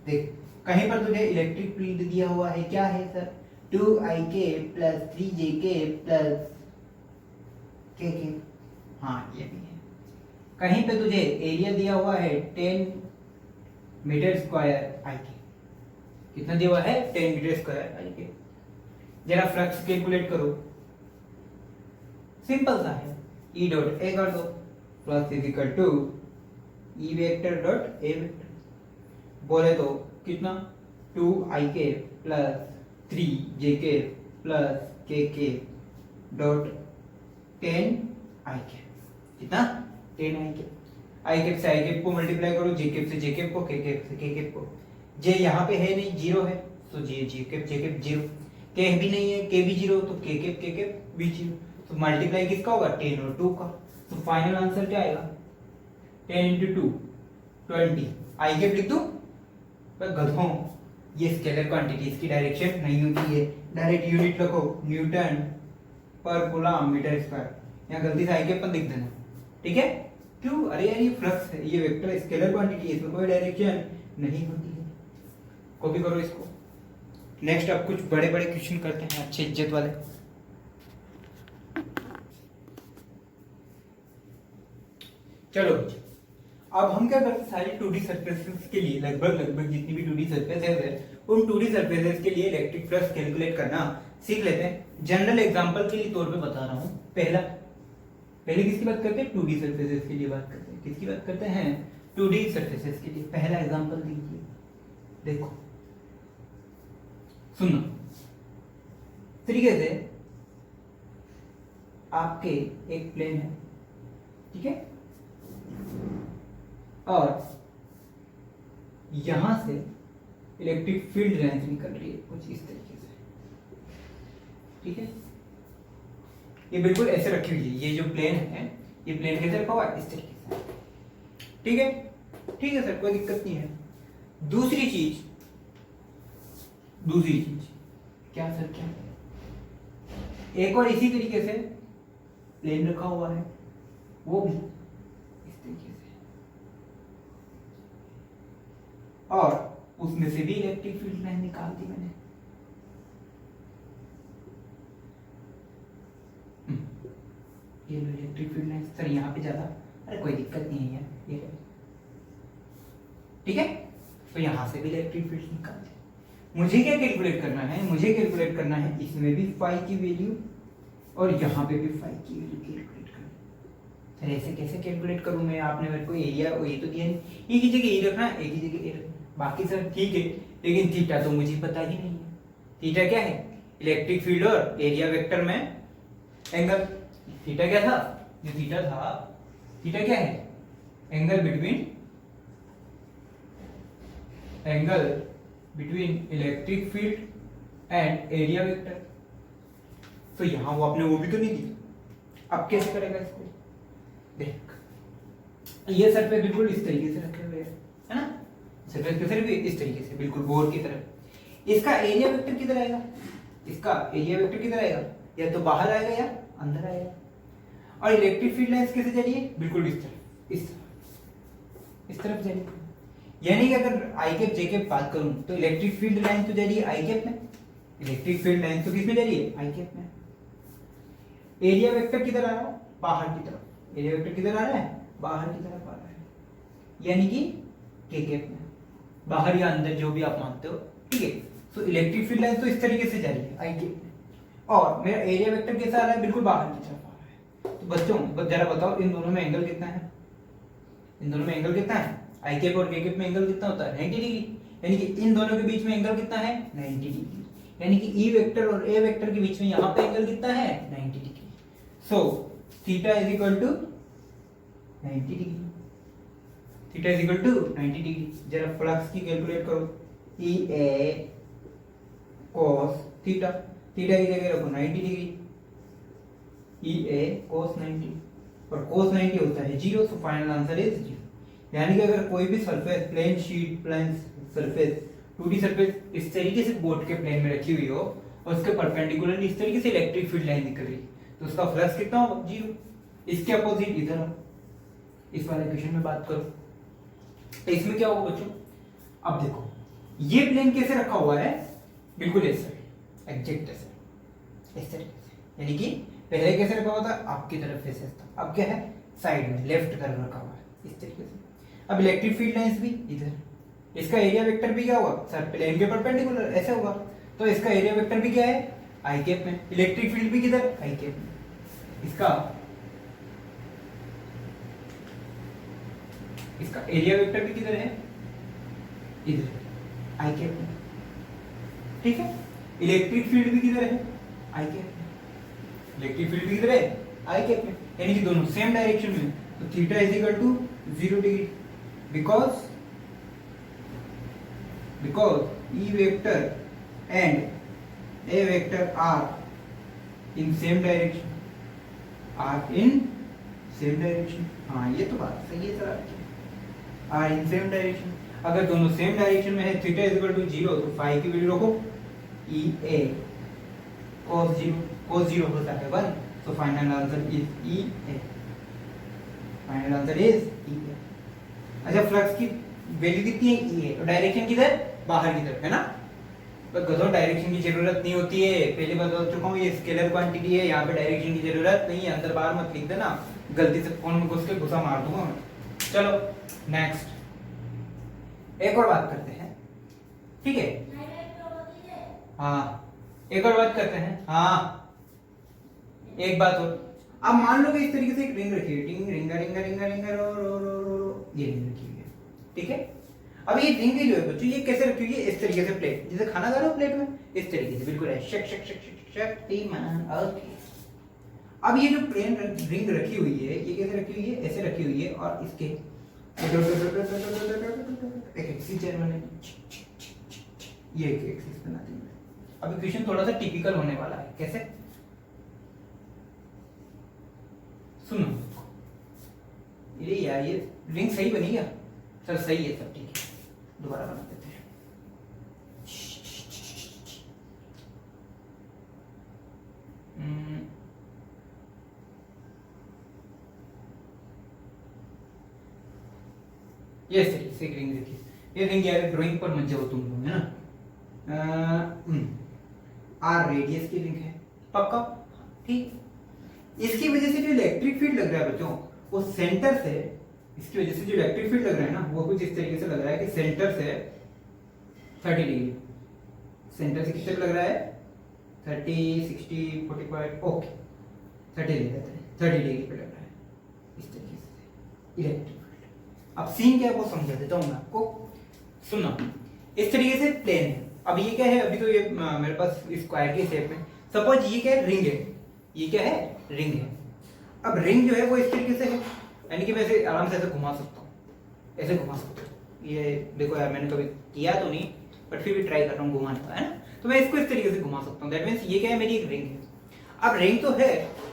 [SPEAKER 1] देख कहीं पर तुझे इलेक्ट्रिक फील्ड दिया हुआ है, क्या है sir, 2ik plus 3jk plus kk, हाँ ये भी है। कहीं पे तुझे एरिया दिया हुआ है 10 मीटर स्क्वायर आई के, कितना दिया हुआ है 10 मीटर स्क्वायर आई के। जरा फ्लक्स कैलकुलेट करो, सिंपल सा है, ई डॉट ए कर दो, flux is equal to E vector dot A vector, बोले तो कितना 2ik plus 3jk plus kk dot 10ik, कितना 10ik। आई कैप से आई कैप को मल्टीप्लाई करो, जे कैप से जे कैप को, के कैप से के कैप को। जे यहाँ पे है नहीं, जीरो है, तो जे कैप जीरो, के भी नहीं है, के भी जीरो, तो के कैप भी जीरो, तो मल्टीप्लाई किसका होगा 10 और 2 का। तो फाइनल आंसर क्या आएगा 10 इंटू 2 20। आई कैप लिख दूं पर गधों, ये स्केलर क्वांटिटी, इसकी डायरेक्शन नहीं होती है, डायरेक्ट यूनिट रखो न्यूटन पर कूलम मीटर स्क्वायर, यहाँ गलती से आई कैप पर लिख देना, ठीक है। क्यों, अरे यार ये फ्लक्स है, ये वेक्टर स्केलर क्वांटिटी है, इसमें कोई डायरेक्शन नहीं होती है। कॉपी करो इसको। नेक्स्ट अब कुछ बड़े बड़े क्वेश्चन करते हैं, अच्छे इज्जत वाले। चलो अब हम क्या करते हैं, सारी 2D सरफेसेस के लिए लगभग जितनी भी 2D सरफेसेस है उन 2D सरफेसेस के लिए इलेक्ट्रिक फ्लक्स कैलकुलेट करना सीख लेते हैं। जनरल एग्जांपल के लिए तौर पे बता रहा हूं। पहले किसकी बात करते हैं, 2D सरफेसेस के लिए बात करते हैं। किसकी बात करते हैं, 2D सरफेसेस के लिए। पहला एग्जांपल दीजिए, देखो सुनो, तरीके से आपके एक प्लेन है, ठीक है, और यहां से इलेक्ट्रिक फील्ड लाइन निकल रही है कुछ इस तरीके से, ठीक है। ये बिल्कुल ऐसे रखी हुई है, ये जो प्लेन है, ये प्लेन कैसे रखा हुआ है, इस तरीके से, ठीक है। ठीक है सर, कोई दिक्कत नहीं है। दूसरी चीज क्या सर, क्या एक और इसी तरीके से प्लेन रखा हुआ है, वो भी इस तरीके से, और उसमें से भी इलेक्ट्रिक फील्ड लाइन निकाल दी मैंने। ये इलेक्ट्रिक फील्ड लाइन सर यहाँ पे ज्यादा, अरे कोई दिक्कत नहीं है यार, ये ठीक है। तो यहां से भी इलेक्ट्रिक फील्ड निकाल दी। मुझे क्या कैलकुलेट करना है, मुझे कैलकुलेट करना है इसमें भी फाई की वैल्यू और यहाँ पे भी फाई की वैल्यू कैलकुलेट करना। सर ऐसे कैसे कैलकुलेट करूं मैं, आपने मेरे को एरिया ये तो दिया नहीं, एक ही जगह ए रखना, एक ही जगह ए रखना, बाकी सर ठीक है, लेकिन थीटा तो मुझे पता ही नहीं है। थीटा क्या है, इलेक्ट्रिक फील्ड और एरिया वेक्टर में एंगल। थीटा क्या था, जो थीटा था, थीटा क्या है, angle between electric field and area vector. तो यहां वो आपने वो भी तो नहीं दिया, अब कैसे करेगा इसको, देख ये सरफेस बिल्कुल इस तरीके से रखे हुए है ना, सरफेस कैसे रखे, इस तरीके से बिल्कुल बोर की तरह। इसका एरिया वेक्टर किधर आएगा, इसका एरिया वेक्टर किधर आएगा, या तो बाहर आएगा या अंदर आएगा। और इलेक्ट्रिक फील्ड लाइंस कैसे जा रही है, बिल्कुल इस तरफ जा रही है। यानी कि अगर आई कैप जे कैप बात करूं तो इलेक्ट्रिक फील्ड लाइन तो जा रही है आई कैप में, इलेक्ट्रिक फील्ड लाइन तो किस में जा रही है, आई कैप में। एरिया वेक्टर किधर आ रहा है, बाहर की तरफ। एरिया वेक्टर किधर आ रहा है, बाहर की तरफ आ रहा है, यानी कि के कैप में, बाहर या अंदर जो भी आप मानते हो, ठीक है। तो इलेक्ट्रिक फील्ड लाइन तो इस तरीके से जा रही है आई कैप में, और मेरा एरिया वेक्टर कैसा आ रहा है, बिल्कुल बाहर की तरफ आ रहा है। तो बच्चों जरा बताओ इन दोनों में एंगल कितना है, इन दोनों में एंगल कितना है, आई कैप और के कैप में एंगल कितना होता है 90 डिग्री, यानी कि इन दोनों के बीच में एंगल कितना है 90 डिग्री, यानी कि ई वेक्टर और ए वेक्टर के बीच में यहाँ पे एंगल कितना है 90 degree. So theta is equal to 90 degree, theta is equal to 90 degree. जरा फ्लक्स की कैलकुलेट करो, E A cos theta, theta की जगह रखो 90 डिग्री, ई ए cos 90, और cos 90 होता है 0, सो फाइनल आंसर इज 0। यानी कि अगर कोई भी surface, plane sheet, plane surface, 2D surface इस तरीके से बोर्ड के प्लेन में रखी हुई हो और उसके परपेंडिकुलर इस तरीके से इलेक्ट्रिक फील्ड लाइन निकल रही, तो उसका फ्लक्स कितना होगा? 0। इसके अपोजिट इधर इस वाले इक्वेशन में बात करो तो इसमें क्या होगा बच्चों? अब देखो ये प्लेन कैसे रखा हुआ है, बिल्कुल ऐसे, एग्जैक्ट ऐसे, इस तरीके से। यानी कि पहले कैसे रखा हुआ था? आपकी तरफ फेसेस था, अब क्या है? साइड में, लेफ्ट तरफ रखा हुआ है इस तरीके से। अब इलेक्ट्रिक फील्ड लाइंस भी इधर, इसका एरिया वेक्टर भी क्या होगा? सर प्लेन के परपेंडिकुलर ऐसे होगा, तो इसका एरिया वेक्टर भी क्या है? आई कैप में। इलेक्ट्रिक फील्ड भी किधर? आई कैप में। इसका एरिया वेक्टर भी किधर है? इधर, आई कैप में। ठीक है, इलेक्ट्रिक फील्ड भी किधर है? आई कैप में। इलेक्ट्रिक फील्ड भी किधर है? आई कैप में। यानी कि दोनों सेम डायरेक्शन में, तो theta is equal to 0 degree, because E vector and A vector are in same direction, हाँ ये तो बात सही है सर आपकी, are in same direction। अगर दोनों सेम डायरेक्शन में है, थीटा इज इक्वल टू 0, तो फाई की वैल्यू रखो E A cos 0 होता है 1, so final answer is E A। Final answer is E A। अच्छा, फ्लक्स की वैल्यू कितनी है? E A। तो डायरेक्शन किधर? बाहर की तरफ, है ना? तो गधों डायरेक्शन की जरूरत नहीं होती है, पहले बता चुका हूँ, ये स्केलर क्वांटिटी है, यहाँ पे डायरेक्शन की जरूरत नहीं है। अंदर बाहर मत लिख देना, गलती से फोन में घुस के घुसा मार दूंगा मैं। चलो नेक्स्ट, एक और बात करते हैं, ठीक है? हाँ, एक और बात करते हैं। हाँ, एक बात और, अब मान लो कि इस तरीके से एक रिंग रखी है, रिंगा रिंगा रिंगा रिंगा रो रो रो रो, ये रिंग रखी हुई है, ठीक है? अब ये रिंग जो है बच्चों, ये कैसे रखी हुई है? इस तरीके से, प्लेट जैसे खाना खा रहे हो प्लेट में, इस तरीके से बिल्कुल है, शक शक शक शक शक्तिमान। ओके, अब ये जो प्लेन रिंग रखी हुई है, ये कैसे रखी हुई है? ऐसे रखी हुई है, और इसके एक एक्सिस बने, ये एक एक्सिस बनाती है। अब इक्वेशन थोड़ा सा टिपिकल होने वाला है, कैसे? सुनो, ये यार ये रिंग सही बनी क्या? सर सही है, सब ठीक है, दोबारा बना देते हैं। ये सही से रिंग देखिए, ये रिंग यार ड्राइंग पर मत जाओ तुम लोग, है ना? आर रेडियस की रिंग है, पक्का? ठीक। इसकी वजह से जो इलेक्ट्रिक फील्ड लग रहा है बच्चों, वो सेंटर से, इसकी वजह से जो इलेक्ट्रिक फील्ड लग रहा है ना, वो कुछ इस तरीके से लग रहा है कि सेंटर से 30 डिग्री, सेंटर से कितने लग रहा है? 30, 60, 45, ओके 30 ले लेते हैं, 30 डिग्री पे लग रहा है इस तरीके से इलेक्ट्रिक फील्ड। अब सीन क्या है वो समझा देता हूँ मैं आपको, सुनो। इस तरीके से प्लेन है, अब ये क्या है? अभी तो ये मेरे पास स्क्वायर की शेप में, सपोज ये क्या है? रिंग है, ये क्या है? रिंग है। अब रिंग जो है वो इस तरीके से है, यानी कि मैं इसे आराम से ऐसे घुमा सकता हूँ, ऐसे घुमा सकता हूँ। ये देखो यार, मैंने कभी किया तो नहीं, बट फिर भी ट्राई कर रहा हूँ घुमाने का, है ना? तो मैं इसको इस तरीके से घुमा सकता हूँ। दैट मीन्स ये क्या है? मेरी एक रिंग है। अब रिंग तो है,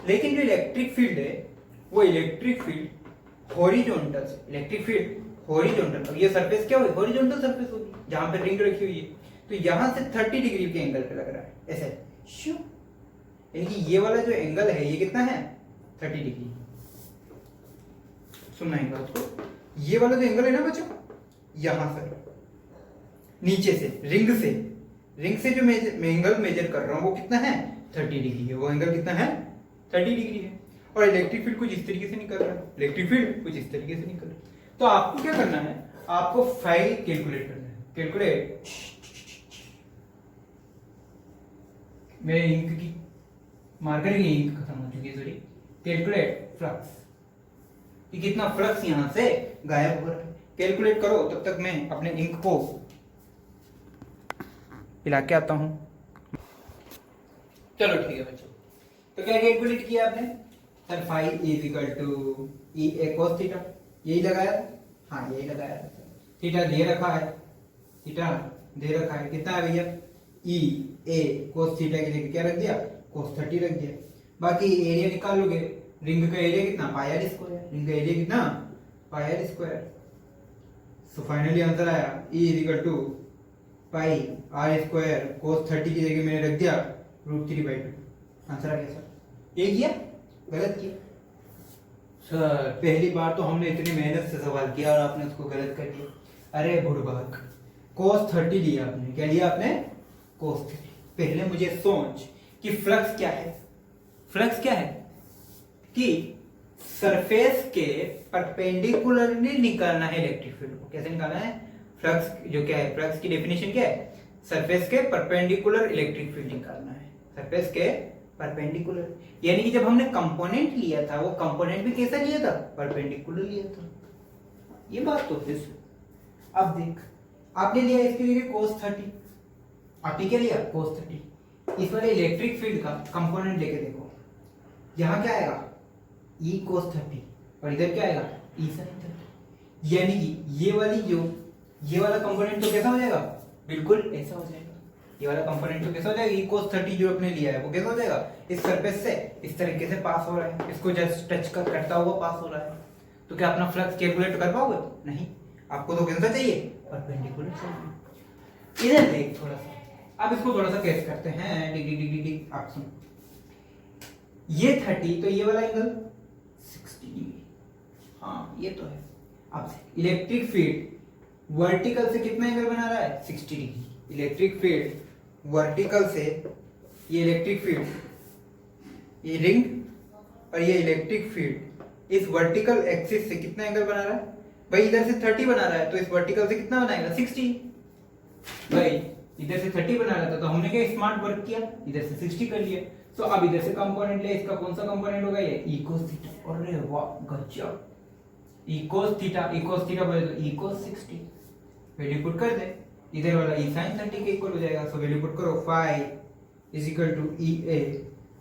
[SPEAKER 1] लेकिन जो इलेक्ट्रिक फील्ड है, वो electric field horizontal, electric field horizontal. अब ये सरफेस क्या होगी? हॉरिजॉन्टल सरफेस होगी, जहां पे रिंग रखी हुई है। तो यहां से 30 डिग्री के एंगल पे लग रहा है, ऐसे शू। यानी कि ये वाला जो एंगल है, ये कितना है? 30 डिग्री। सुनना एक बात को, ये वाला जो एंगल है ना बच्चों, यहां से नीचे से रिंग से जो एंगल मेजर कर रहा हूं, वो कितना है? 30 डिग्री है। वो एंगल कितना है? 30 डिग्री है। और इलेक्ट्रिक फील्ड कुछ इस तरीके से निकल रहा है, इलेक्ट्रिक फील्ड कुछ इस तरीके से निकल रहा है। तो आपको क्या करना है? आपको फाई कैलकुलेट करना है। कैलकुलेट, मेरे इंक की मार्कर की इंक खत्म हो चुकी है, सॉरी। कैलकुलेट फ्लक्स, कि कितना फ्लक्स यहां से गायब हो रहा है। कैलकुलेट करो, तब तक मैं अपने इंक को पिला के आता हूं। चलो ठीक है बच्चों, तो क्या कैलकुलेट किया आपने? Sir phi is equal to e a cos theta, यही लगाया? हाँ यही लगाया। थीटा दे रखा है, थीटा दे रखा है, कितना है भैया? ई ए कोस थीटा की जगह क्या रख दिया? कोस 30 रख दिया। बाकी एरिया निकाल लोगे, रिंग का एरिया कितना? Pi r square. रिंग का एरिया कितना? Pi r square. So finally answer आया E equal to pi r square cos 30 की जगह मैंने रख दिया √3/2। आंसर आ गया सर। ये किया गलत किया सर। पहली बार तो हमने इतनी मेहनत से सवाल किया और आपने उसको गलत कर दिया। अरे बुड़बक, कोस 30 लिया आपने। क्या लिया आपने? कोस 30। पहले मुझे सोच कि फ्लक्स क्या है। फ्लक्स क्या है कि सरफेस के परपेंडिकुलरली निकालना है इलेक्ट्रिक फील्ड को। कैसे निकालना है? फ्लक्स जो क्या है, फ्लक्स की डेफिनेशन क्या है? सरफेस के परपेंडिकुलर इलेक्ट्रिक फील्ड निकालना है। सरफेस के परपेंडिकुलर, यानी कि जब हमने कंपोनेंट लिया था वो कंपोनेंट भी कैसा लिया था? परपेंडिकुलर लिया था। ये बात तो फिर अब देख, आपने लिया इसके लिए cos 30, आपने क्या लिया? cos 30। इस वाले इलेक्ट्रिक फील्ड का कंपोनेंट लेके देखो, यहां क्या आएगा? E cos 30 और इधर क्या आएगा? E sin 30। यानी कि ये वाला कंपोनेंट तो कैसा हो जाएगा? बिल्कुल ऐसा हो जाएगा। ये वाला कंपोनेंट तो कैसा हो जाएगा? E cos 30 जो आपने लिया है वो कैसा हो जाएगा? इस सरफेस से इस तरीके से पास हो रहा है, इसको जस्ट टच करता हुआ पास हो रहा है। तो क्या अपना फ्लक्स कैलकुलेट कर पाओगे? नहीं, आपको तो कैसा चाहिए? परपेंडिकुलर चाहिए। इधर देख थोड़ा सा, अब इसको थोड़ा सा कैसे करते हैं। डिग डिग डिग डिग, आप सुन, ये 30 तो ये वाला एंगल 60 डिग्री। हाँ ये तो है। अब इलेक्ट्रिक फील्ड वर्टिकल से कितना एंगल बना रहा है? 60 डिग्री। इलेक्ट्रिक फील्ड वर्टिकल से, ये इलेक्ट्रिक फील्ड, ये रिंग और ये इलेक्ट्रिक फील्ड इस वर्टिकल एक्सिस से कितना एंगल बना रहा है? भाई इधर से 30 बना रहा है तो इस वर्टिकल से कितना बनाएगा? 60। भाई इधर से 30 बना रहा था तो हमने क्या स्मार्ट वर्क किया, इधर से 60 कर लिया। तो अब इधर से कंपोनेंट ले, इसका कौन सा कंपोनेंट होगा? ये e cos थीटा। अरे वाह गजब, e cos थीटा बोले तो e cos 60। वैल्यू पुट कर दे, इधर वाला e sin 30 के इक्वल हो जाएगा। सो वैल्यू पुट करो, phi is equal to e a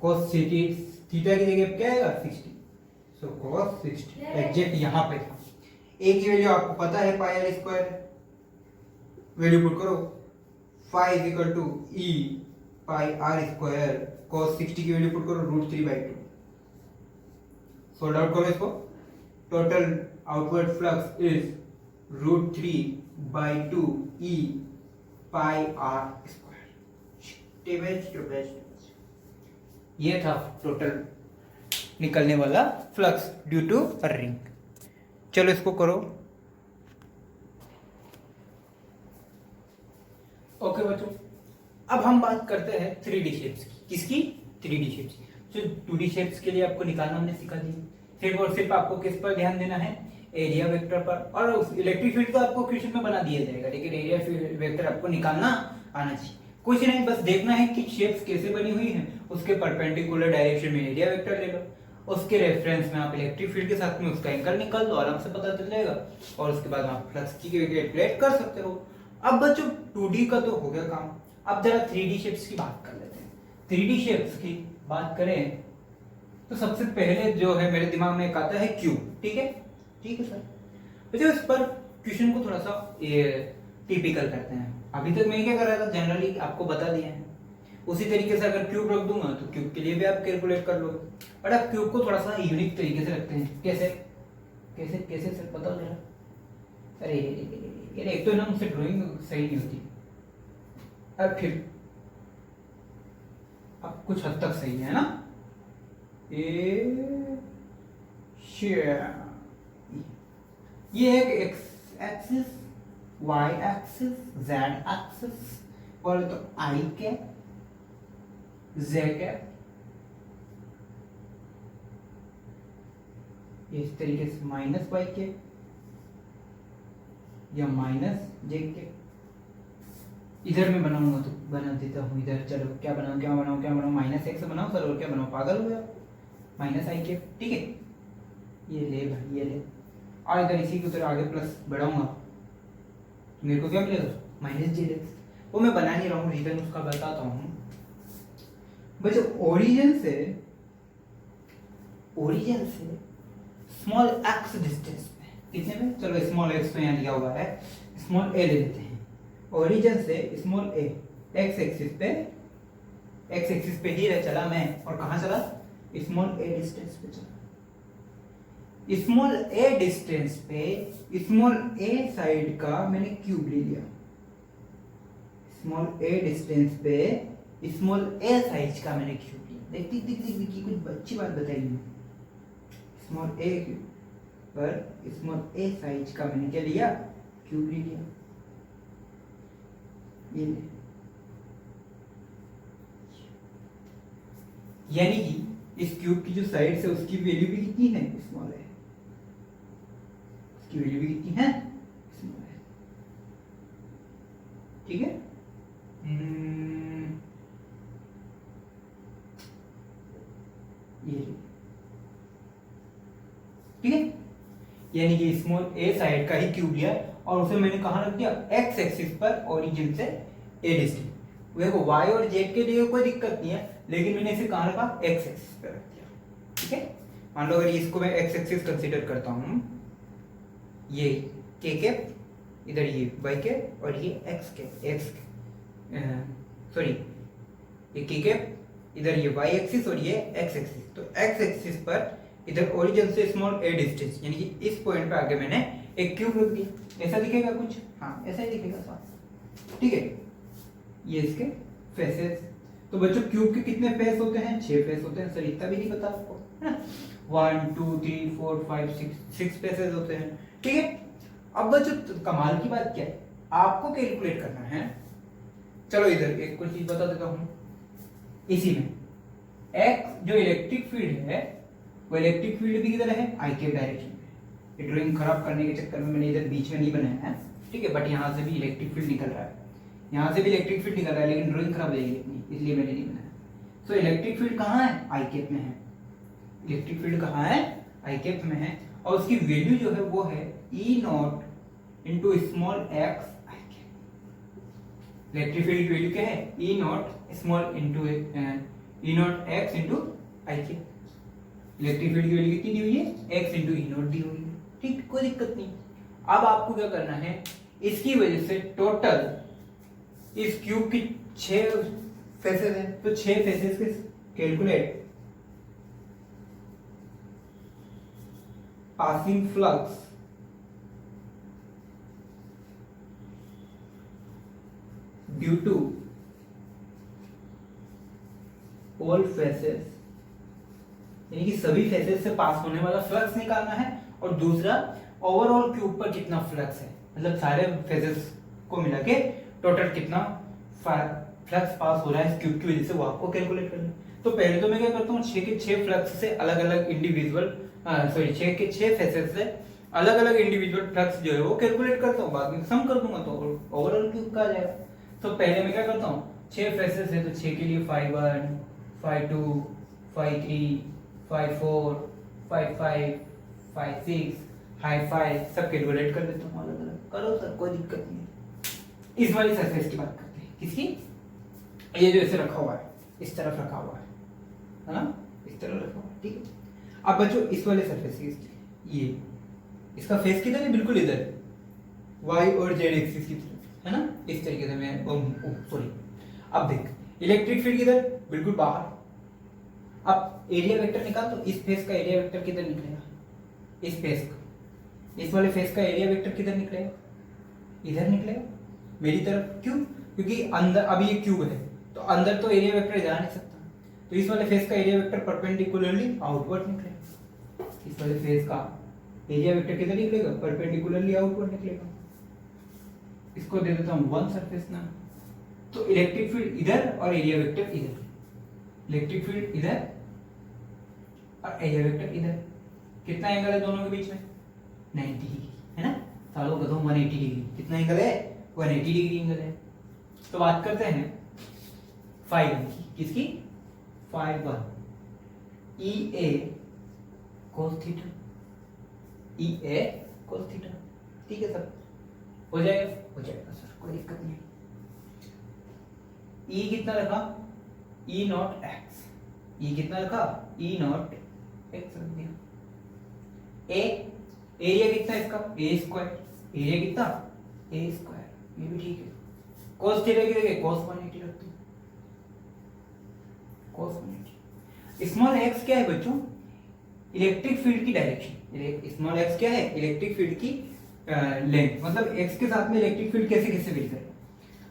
[SPEAKER 1] cos 60, theta की जगह क्या आएगा? 60। सो cos 60 एग्जैक्ट यहां पे था। a की वैल्यू आपको पता है pi r square. Value put करो, phi is equal to e pi r square cos 60 की वैल्यू पुट करो √3/2। सोल्व आउट करो इसको। Total outward flux is √3/2 e pi r square. ये था टोटल निकलने वाला फ्लक्स ड्यू टू रिंग। चलो इसको करो। ओके बच्चों, अब हम बात करते हैं 3D शेप्स की। किसकी? 3D shapes. तो 2D शेप्स के लिए आपको निकालना हमने सिखा दिया। सिर्फ और सिर्फ आपको किस पर ध्यान देना है? एरिया वेक्टर पर। और उस इलेक्ट्रिक फील्ड तो आपको क्वेश्चन में बना दिया जाएगा, लेकिन एरिया वेक्टर आपको निकालना आना चाहिए। कुछ नहीं, बस देखना है कि शेप्स कैसे बनी हुई हैं, उसके परपेंडिकुलर डायरेक्शन में एरिया वेक्टर ले लो, उसके रेफरेंस में आप इलेक्ट्रिक फील्ड के साथ में उसका एंगल निकाल दो, आराम से पता चल जाएगा। और उसके बाद आप फ्लक्स की कैलकुलेट कर सकते हो। अब बच्चों 2D का तो हो गया काम, अब जरा 3D शेप्स की बात कर लेते हैं। 3D शेप्स की बात करें तो सबसे पहले जो है मेरे दिमाग में एक आता है क्यूब। ठीक है, ठीक है सर। बच्चों इस पर क्वेश्चन को थोड़ा सा टिपिकल करते हैं। अभी तक मैं क्या कर रहा था, जनरली आपको बता दिया है। उसी तरीके से अगर क्यूब रख दूंगा तो क्यूब के लिए भी आप कैलकुलेट कर लोगे, बट आप क्यूब को थोड़ा सा यूनिक तरीके से रखते हैं। कैसे कैसे कैसे सर बताओ जरा। अरे एक तो ना मुझसे ड्राइंग सही नहीं होती, अब फिर अब कुछ हद तक सही है ना। ये एक x axis, y axis, z axis और तो आई कैप, जेड कैप, इस तरीके से माइनस वाई कैप या माइनस जे कैप। इधर मैं बनाऊंगा तो बना देता हूँ इधर। चलो क्या बनाऊं माइनस एक्स बनाऊं सर, और क्या बनाऊं, पागल हो गया। माइनस आई कैप, ठीक है, ये ले भाई ये ले। और इधर इसी के उधर आगे प्लस बढ़ाऊंगा तो मेरे को क्या मिलेगा? माइनस जे एक्स। वो मैं बना नहीं रहा हूँ, रीजन उसका बताता हूँ। बच्चों ओरिजिन से स्मॉल एक्स डिस्टेंस में, कितने में? चलो स्मॉल एक्स तो यहाँ दिया हुआ है, स्मॉल ए ले लेते हैं। ओरिजिन से स्मॉल ए एक्स एक्सिस पे ही रह चला मैं, और कहाँ चला? स्मॉल ए डिस्टेंस पे चला। स्मॉल ए डिस्टेंस पे स्मॉल ए साइड का मैंने क्यूब ले लिया, स्मॉल ए डिस्टेंस पे स्मॉल ए साइज का मैंने क्यूब लिया। देखिए कुछ अच्छी बात बताइए, स्मॉल ए पर स्मॉल ए साइज का मैंने क्या लिया, क्यूब ले लिया। ये यानी कि इस क्यूब की जो साइड है उसकी वैल्यू भी कितनी है, स्मॉल है, उसकी वैल्यू भी कितनी है, स्मॉल है। ठीक है, ये ठीक है, यानी कि स्मॉल ए साइड का ही क्यूब लिया और उसे मैंने कहाँ रख दिया, एक्स एक्सिस पर, ओरिजिन से ए डिस्टेंस। देखो वाई और जेड के लिए कोई दिक्कत नहीं है, लेकिन मैंने इसे कहाँ रखा, एक्स एक्सिस पर रख दिया। ठीक है, मान लो अगर इसको मैं एक्स एक्सिस कंसीडर करता हूँ, ये के कैप, इधर ये वाई कैप और ये एक्स सॉरी ये के कैप, इधर ये वाई एक्सिस और ये एक्स एक्सिस। तो एक्स एक्सिस पर इधर ओरिजिन से स्मॉल ए डिस्टेंस, यानी कि इस पॉइंट पे आके मैंने एक क्यूब रख दिया। ऐसा दिखेगा कुछ, हाँ ऐसा ही दिखेगा साफ। ठीक है, ये इसके फेसेस। तो बच्चों क्यूब के कितने फेस होते हैं, 6 फेस होते हैं। सर इतना भी नहीं पता आपको, है ना। 1 2 3 4 5 6 फेसेस होते हैं। ठीक है, अब बच्चों कमाल की बात क्या है, आपको कैलकुलेट करना है। चलो इधर एक कुछ चीज बता देता हूं, इसी में एक्स जो इलेक्ट्रिक फील्ड है, वो इलेक्ट्रिक फील्ड भी किधर है, आई के डायरेक्शन में। ये ड्राइंग खराब करने के चक्कर में मैंने इधर बीच में नहीं बनाया है, ठीक है, बट यहाँ से भी इलेक्ट्रिक फील्ड निकल रहा है, यहाँ से भी इलेक्ट्रिक फील्ड निकल रहा है, लेकिन ड्राइंग खराब हो जाएगी अपनी, इसलिए मैंने नहीं बनाया। सो इलेक्ट्रिक फील्ड कहाँ है, आई कैप में है। इलेक्ट्रिक फील्ड कहाँ है, आई कैप में है, और उसकी वैल्यू जो है वो है E not into small x i cap. Electric field की वैल्यू क्या है, E not small into E not x into i cap. Electric field की वैल्यू कितनी दी हुई है, एक्स इंटू ई नॉट दी हुई है। ठीक, कोई दिक्कत नहीं। अब आपको क्या करना है, इसकी वजह से टोटल इस क्यूब की 6 फेसेस हैं, तो 6 फेसेस के calculate passing flux due to all faces, यानी कि सभी फेसेस से पास होने वाला फ्लक्स निकालना है, और दूसरा ओवरऑल क्यूब पर कितना फ्लक्स है, मतलब सारे फेसेस को मिला के टोटल कितना फ्लक्स पास हो रहा है इस क्यूब की वजह से, वो आपको कैलकुलेट करना है। तो पहले तो मैं क्या करता हूँ, 6 के 6 फ्लक्स से अलग अलग इंडिविजुअल 6 के 6 फेसेस से अलग अलग इंडिविजुअल फ्लक्स जो है वो कैलकुलेट करता हूँ, बाद में सम कर दूंगा तो ओवरऑल क्यूब का आ जाएगा। तो पहले मैं क्या करता हूँ, 6 फेसेस है तो 6 के लिए 5 1 5 2 5 3 5 4 5 5 5 6 हाई 5 सब कैलकुलेट कर देता हूँ अलग अलग। करो सर, कोई दिक्कत नहीं है। इस वाली सरफेस की बात करते हैं, किसकी, ये जो ऐसे रखा हुआ है, इस तरफ रखा हुआ है ना, इस तरफ रखा हुआ है। ठीक है, अब बच्चों इस वाले सरफेस की, ये इसका फेस किधर है, बिल्कुल इधर, वाई और जेड एक्सिस की तरफ, है ना, इस तरीके से मैं सॉरी। अब देख इलेक्ट्रिक फील्ड किधर, बिल्कुल बाहर। अब एरिया वेक्टर निकाल, तो इस फेस का एरिया वेक्टर किधर निकलेगा, इस फेस का, इस वाले फेस का एरिया वेक्टर किधर निकलेगा, इधर निकलेगा मेरी तरफ। क्यों, क्योंकि अंदर अभी ये क्यूब है तो अंदर तो एरिया वेक्टर जा नहीं सकता, तो इस वाले फेस का एरिया वेक्टर परपेंडिकुलरली आउटवर्ड निकलेगा। इस वाले फेस का एरिया वेक्टर किधर निकलेगा, परपेंडिकुलरली आउटवर्ड निकलेगा। इसको दे देता हूँ 1 सरफेस नाम। तो इलेक्ट्रिक फील्ड इधर और एरिया वेक्टर इधर, इलेक्ट्रिक फील्ड इधर और एरिया वेक्टर इधर। कितना एंगल है दोनों के बीच में, 90 डिग्री, है ना, सालों गधों 180 डिग्री। कितना एंगल है, 180 डिग्री एंगल है। तो बात करते हैं फाई 1 की, किसकी, phi 1 E a cos theta, E a cos theta. ठीक है सर, हो जाएगा, हो जाएगा सर, कोई दिक्कत नहीं। ई कितना रखा, ई नॉट एक्स, ई कितना रखा, ई नॉट एक्स रख दिया। ए एरिया कितना है इसका, ए स्क्वायर, एरिया कितना, ए स्क्वायर, ये भी ठीक है। cos थीटा की जगह cos 180 रख दो, cos 180। स्मॉल x क्या है बच्चों, इलेक्ट्रिक फील्ड की डायरेक्शन, स्मॉल एक्स क्या है, इलेक्ट्रिक फील्ड की लेंथ, मतलब एक्स के साथ में इलेक्ट्रिक फील्ड कैसे कैसे वेरी करे।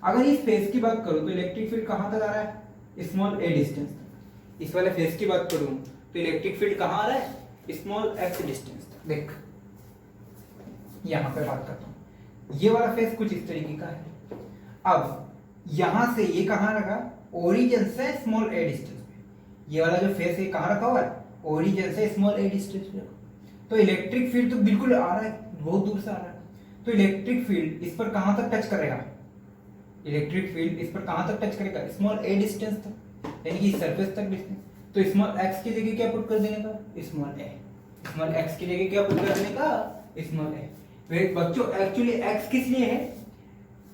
[SPEAKER 1] अगर इस फेस की बात करूं तो इलेक्ट्रिक फील्ड कहां तक आ रहा है, स्मॉल ए डिस्टेंस तक। इस वाले फेस की बात करूं तो इलेक्ट्रिक फील्ड कहां आ रहा है, स्मॉल एक्स डिस्टेंस तक। देख यहां पे बात करता हूं, ये वाला फेस कुछ इस तरीके का है। अब यहां से ये कहां रखा, ओरिजिन से स्मॉल ए डिस्टेंस पे। ये वाला जो फेस है कहां रखा हुआ है, ओरिजिन से स्मॉल ए डिस्टेंस पे। तो इलेक्ट्रिक फील्ड तो बिल्कुल आ रहा है, बहुत दूर से आ रहा है। तो इलेक्ट्रिक फील्ड इस पर कहां तक टच करेगा, इलेक्ट्रिक फील्ड इस पर कहां तक टच करेगा, स्मॉल ए डिस्टेंस तक, यानी कि सरफेस तक डिस्टेंस। तो स्मॉल एक्स की जगह क्या पुट कर देने का, स्मॉल ए। स्मॉल एक्स की जगह क्या पुट कर देने का, स्मॉल ए। बच्चों एक्चुअली एक्स किस लिए है,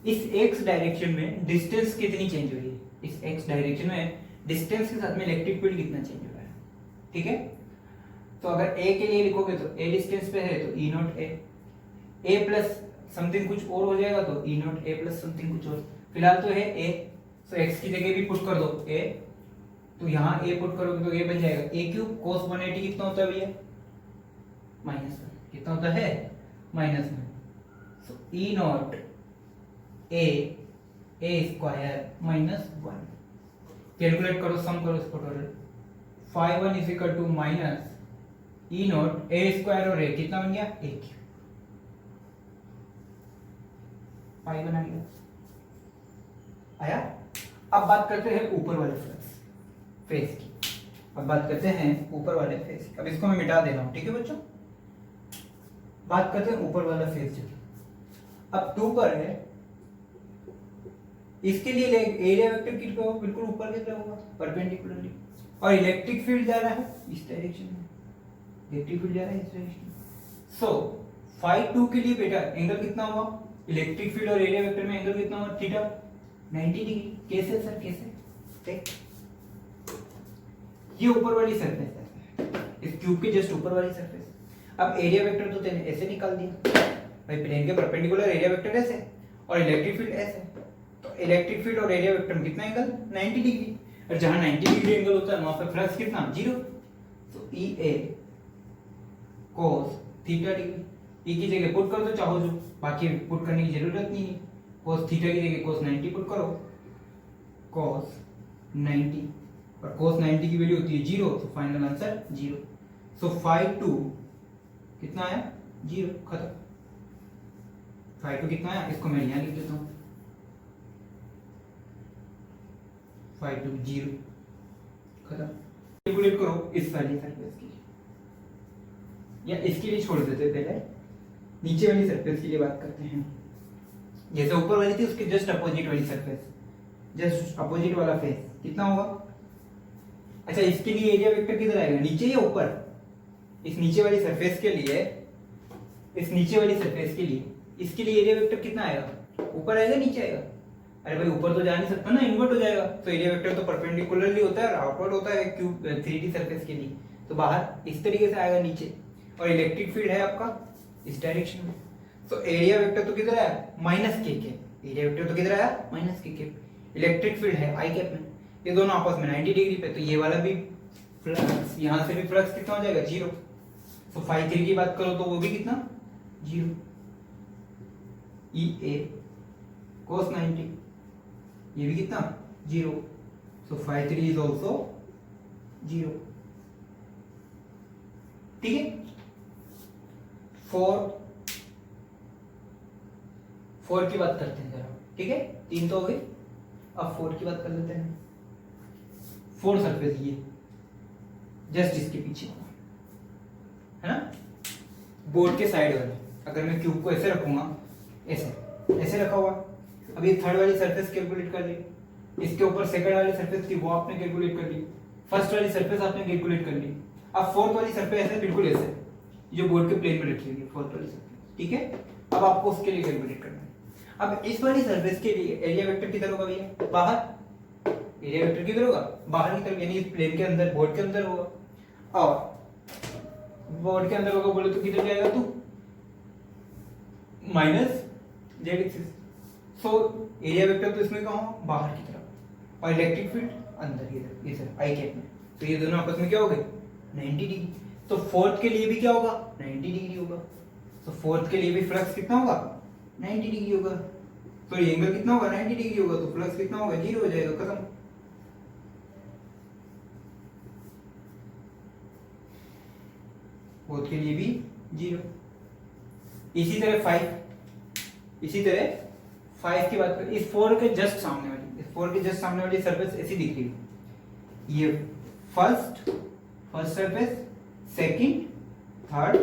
[SPEAKER 1] इस एक्स डायरेक्शन में डिस्टेंस कितनी चेंज हो रही है, इस एक्स डायरेक्शन में डिस्टेंस के साथ में इलेक्ट्रिक फील्ड कितना चेंज हो रहा है। ठीक है, तो अगर ए के लिए लिखोगे तो ए डिस्टेंस पे है तो ई नॉट ए प्लस समथिंग कुछ और हो जाएगा तो ई नॉट ए प्लस समथिंग कुछ और। फिलहाल तो है ए, तो एक्स की जगह भी पुट कर दो ए, तो यहाँ ए पुट करोगे तो ये बन जाएगा ए क्यूब कोस 180 कितना होता है भैया, -1 कितना होता है, -1। So e naught a square -1। Calculate करो, सम करो इसको total. 5 1 is equal to minus e naught a square और ए कितना बन गया, ए क्यूब। 5 बना गया, आया। अब बात करते हैं ऊपर वाले फेस की, अब बात करते हैं ऊपर वाले फेस की। अब इसको मैं मिटा दे रहा हूं, ठीक है बच्चों। बात करते हैं ऊपर वाला फेस जो अब 2 पर है, इसके लिए एरिया वेक्टर की बिल्कुल ऊपर की तरफ होगा परपेंडिकुलरली, और इलेक्ट्रिक फील्ड जा रहा है इस डायरेक्शन में, इलेक्ट्रिक फील्ड जा रहा है इस डायरेक्शन में। सो फाई 2 के लिए बेटा एंगल कितना हुआ, इलेक्ट्रिक फील्ड और एरिया वेक्टर में एंगल कितना हुआ, थीटा 90 डिग्री। कैसे सर, कैसे, देख ये ऊपर वाली सरफेस है, इस क्यूब के जस्ट ऊपर वाली सरफेस। अब एरिया वेक्टर तो तेने ऐसे निकाल दिया भाई, प्लेन के परपेंडिकुलर एरिया वेक्टर ऐसे और इलेक्ट्रिक फील्ड ऐसे। तो इलेक्ट्रिक फील्ड और एरिया वेक्टर में कितना एंगल, 90 डिग्री। और जहां 90 डिग्री एंगल होता है वहां पे फ्लक्स कितना, 0। तो ई ए कोस थीटा डिग्री, ई की जगह पुट कर दो चाहो जो, बाकी पुट करने की जरूरत नहीं है। कोस थीटा की जगह कोस 90 पुट करो, कोस 90, और कोस 90 की वैल्यू होती है 0, तो फाइनल आंसर 0। सो फाई 2 कितना आया, 0, खत्म। फाई 2 कितना आया, इसको मैं यहां लिख देता हूं, फाई 2 0, खत्म। कैलकुलेट करो इस वाली सरफेस की, या इसके लिए छोड़ देते पहले, नीचे वाली सरफेस के लिए बात करते हैं। जैसे ऊपर वाली थी उसके जस्ट अपोजिट वाली सरफेस, जस्ट अपोजिट वाला फेस कितना होगा। अच्छा, इसके लिए एरिया वेक्टर किधर आएगा, नीचे या ऊपर। इस नीचे वाली सरफेस के लिए, इस नीचे वाली सरफेस के लिए इसके लिए एरिया वेक्टर कितना आएगा, ऊपर आएगा नीचे आएगा। अरे भाई ऊपर तो जा नहीं सकता ना, इन्वर्ट हो जाएगा। तो एरिया वेक्टर तो परपेंडिकुलरली होता है और आउटवर्ड होता है क्यूब 3D सरफेस के लिए, तो बाहर इस तरीके से आएगा नीचे। और इलेक्ट्रिक फील्ड है आपका इस डायरेक्शन में, तो एरिया वेक्टर तो किधर आया, माइनस के, एरिया वेक्टर तो किधर आया, माइनस के। इलेक्ट्रिक फील्ड है आई कैप में, ये दोनों आपस में 90 डिग्री पे, तो ये वाला भी फ्लक्स, यहां से भी फ्लक्स कितना हो जाएगा, 0। तो फाई 3 की बात करो तो वो भी कितना, 0। ई ए कोस 90, ये भी कितना, 0। So phi 3 is also 0। ठीक है, 4 की बात करते हैं जरा, ठीक है। 3 तो हो गई, अब 4 की बात कर लेते हैं। 4 सरफेस ये जस्ट इसके पीछे है ना, बोर्ड के साइड वाले। अगर मैं क्यूब को ऐसे रखूंगा, ऐसे ऐसे रखा हुआ, अब ये थर्ड वाली सरफेस कैलकुलेट कर ली, इसके ऊपर सेकंड वाली सरफेस थी वो आपने कैलकुलेट कर ली, फर्स्ट वाली सरफेस आपने कैलकुलेट कर ली। अब फोर्थ वाली सरफेस है बिल्कुल ऐसे, जो बोर्ड के प्लेन में रखी हुई है फोर्थ वाली सरफेस, ठीक है। अब आपको उसके लिए कैलकुलेट करना है। अब इस वाली सरफेस के लिए एरिया वेक्टर किधर होगा भैया, बाहर। एरिया वेक्टर किधर होगा, बाहर की तरफ, यानी इस प्लेन के अंदर, बोर्ड के अंदर होगा। और बोर्ड के अंदर होगा बोले तो किधर जाएगा तू, minus Z axis. So area vector तो इसमें कहाँ होगा, बाहर की तरफ, और इलेक्ट्रिक फील्ड अंदर की तरफ, ये सर आई कैप में। तो ये दोनों आपस में क्या हो गए, 90 डिग्री। तो फोर्थ के लिए भी क्या होगा 90 डिग्री होगा। तो फोर्थ के लिए भी फ्लक्स कितना होगा 90 डिग्री होगा। तो ये एंगल कितना होगा 90 डिग्री होगा, तो फ्लक्स कितना होगा 0 हो जाएगा, खत्म। फोर्थ के लिए भी 0। इसी तरह 5 की बात करें, इस 4 के जस्ट सामने वाली सरफेस ऐसी दिख रही है। ये first surface, second, third,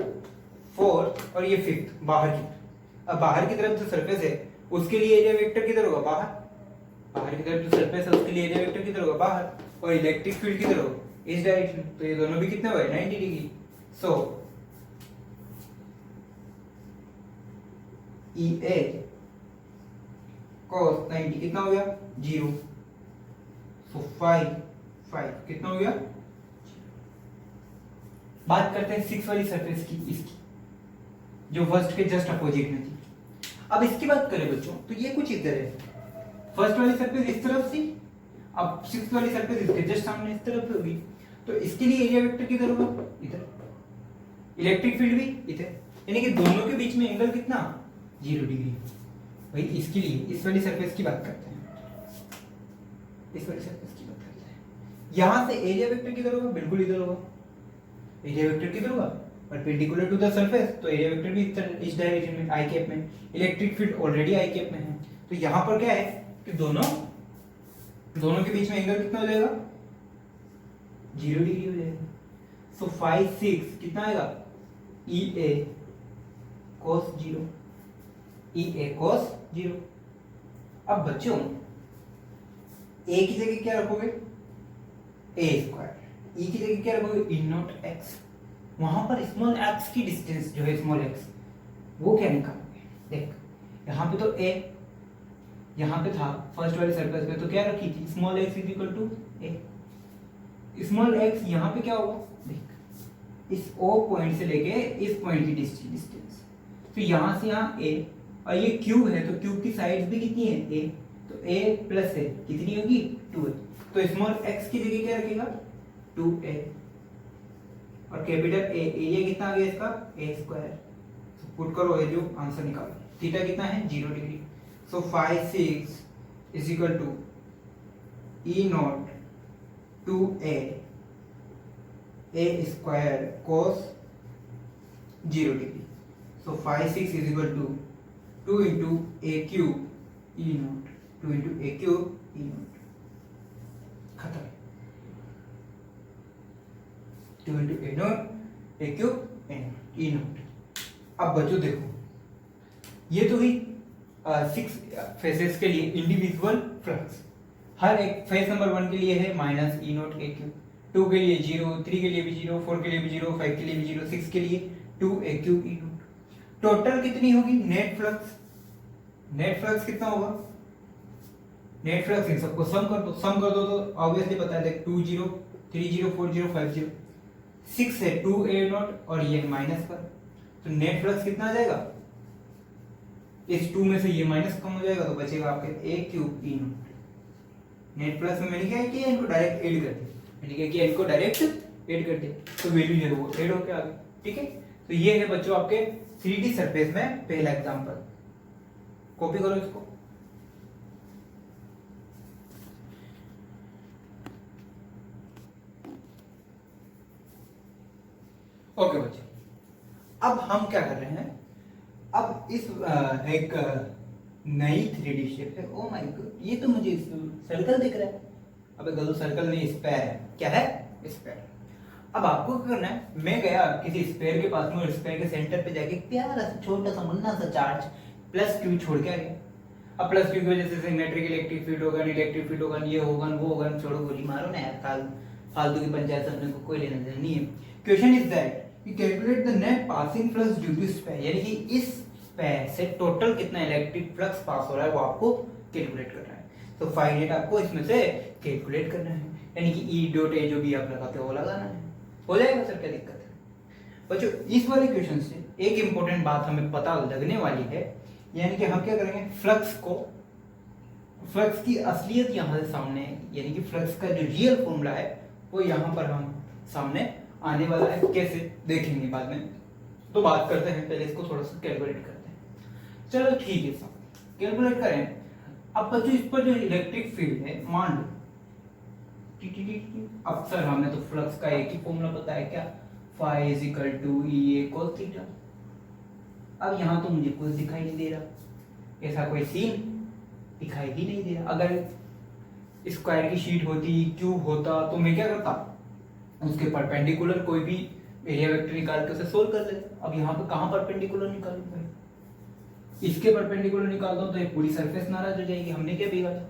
[SPEAKER 1] fourth और ये फिफ्थ बाहर की। अब बाहर की तरफ जो सरफेस है उसके लिए एरिया वेक्टर किधर होगा बाहर की तरफ जो सरफेस है उसके लिए एरिया वेक्टर किधर होगा बाहर, और इलेक्ट्रिक फील्ड किधर होगा इस डायरेक्शन। तो ये दोनों भी कितने हुए 90 डिग्री। सो EA cos 90 कितना हो गया 0। सो 5 कितना हो गया। बात करते हैं 6 वाली सरफेस की, इसकी जो फर्स्ट के जस्ट अपोजिट में थी। अब इसकी बात करें बच्चों तो ये कुछ इधर है, फर्स्ट वाली सरफेस इस तरफ थी, अब 6 वाली सरफेस इसके जस्ट सामने इस तरफ होगी। तो इसके लिए एरिया वेक्टर किधर होगा इधर, इलेक्ट्रिक फील्ड भी इधर, यानी कि दोनों के बीच में एंगल कितना 0 डिग्री। भाई इसके लिए इस वाली सरफेस की बात करते हैं, इस वाली सरफेस की बात करते हैं। यहां से एरिया वेक्टर किधर होगा बिल्कुल इधर होगा, एरिया वेक्टर किधर होगा परपेंडिकुलर टू द सरफेस, तो एरिया वेक्टर भी इस डायरेक्शन में आई कैप में। Electric field already I cap में है, तो यहां पर क्या है कि दोनों के बीच में एंगल कितना हो जाएगा 0 डिग्री हो जाएगा। सो 5 6 कितना आएगा EA cos 0, EA cos 0। अब बच्चों A की जगह क्या रखोगे A स्क्वायर, E की जगह क्या रखोगे E नॉट x। वहां पर स्मॉल x की डिस्टेंस जो है स्मॉल x वो क्या निकालोगे, देख यहाँ पे तो A, यहाँ पे था फर्स्ट वाले सर्कल पे तो क्या रखी थी small x is equal to A। Small x यहाँ पे क्या होगा देख, इस O पॉइंट से लेके इस पॉइंट की डिस्टेंस, तो यहाँ से यहाँ A, और ये क्यूब है तो क्यूब की साइड्स भी कितनी है A, तो A प्लस A कितनी होगी 2A। तो स्मॉल x की जगह क्या रखेगा 2A, और कैपिटल A, एरिया कितना आ गया इसका A स्क्वायर। तो पुट करो ये जो आंसर निकालो, थीटा कितना है 0 degree. So 5 6 is equal to E naught 2A A square cos 0 degree. So 5 6 is equal to 2 into A cube E naught, 2 into A cube E naught, खत्म। 2 into A naught A cube E naught. अब बच्चों देखो ये तो ही 6 faces के लिए individual flux, हर एक face number 1 के लिए है minus E not A cube, 2 के लिए 0, 3 के लिए भी 0, 4 के लिए भी 0, 5 के लिए भी 0, 6 के लिए 2 A cube E not. Total कितनी होगी नेट फ्लक्स कितना होगा, नेट फ्लक्स इन सबको सम कर दो तो ऑब्वियसली पता है देख 2 0 3 0 4 0 5 0, 6 है 2 A नॉट और ये माइनस पर, तो नेट फ्लक्स कितना आ जाएगा, इस 2 में से ये माइनस कम हो जाएगा तो बचेगा आपके A cube E not. Net flux में मैंने क्या किया इनको डायरेक्ट ऐड कर दिया, मैंने क्या किया इनको डायरेक्ट ऐड कर दिया, तो वैल्यू जो है वो ऐड होके आ गई। ठीक है, तो ये है बच्चों आपके 3D सरफेस में पहला एग्जांपल, कॉपी करो इसको। ओके बच्चों, अब हम क्या कर रहे हैं, अब इस एक नई 3D शेप है। ओ माय गॉड, ये तो मुझे सर्कल दिख रहा है। अबे गलत, सर्कल नहीं स्क्वायर है। क्या है स्क्वायर। अब आपको क्या करना है, मैं गया किसी स्क्वायर के पास में और स्क्वायर के सेंटर पे जाके प्यारा सा छोटा सा मुन्ना सा चार्ज प्लस क्यू छोड़ के आ गया। अब प्लस क्यू की वजह से सिमेट्रिक इलेक्ट्रिक फील्ड होगा, इलेक्ट्रिक फील्ड होगा, ये होगा वो होगा, छोड़ो गोली मारो ना यार, फालतू की पंचायत करने को कोई लेना देना नहीं है। Question is that you calculate the net passing flux due to square, यानी कि इस स्क्वायर से टोटल कितना इलेक्ट्रिक फ्लक्स पास हो रहा है वो आपको कैलकुलेट करना है। तो फाइनाइट आपको इसमें से कैलकुलेट करना है, यानी कि ई डॉट ए जो भी आप लगाते हो वो लगाना है। हो जाएगा सर, क्या दिक्कत है बच्चों। इस वाले क्वेश्चन से एक इंपॉर्टेंट बात हमें पता लगने वाली है, यानी कि हम क्या करेंगे, फ्लक्स की असलियत यहाँ से सामने, यानी कि फ्लक्स का जो रियल फॉर्मूला है वो यहाँ पर हम सामने आने वाला है, कैसे देखेंगे बाद में। तो बात करते हैं, पहले इसको थोड़ा सा कैलकुलेट करते हैं। चलो ठीक है साहब, कैलकुलेट करें। अब बच्चों इस पर जो इलेक्ट्रिक फील्ड है, मान लो अब सर हमें तो फ्लक्स का एक ही फॉर्मूला पता है, क्या, phi is equal to e cos theta. अब यहाँ तो मुझे कुछ दिखाई नहीं दे रहा, ऐसा कोई सीन दिखाई ही नहीं दे रहा। अगर स्क्वायर की शीट होती, क्यूब होता, तो मैं क्या करता, उसके परपेंडिकुलर कोई भी एरिया वेक्टर निकाल के उसे सोल्व कर लेता। अब यहाँ पे कहाँ परपेंडिकुलर निकालूं भाई, इसके परपेंडिकुलर निकालता हूँ तो ये पूरी सरफेस नाराज हो जाएगी। हमने क्या बिगाड़ा,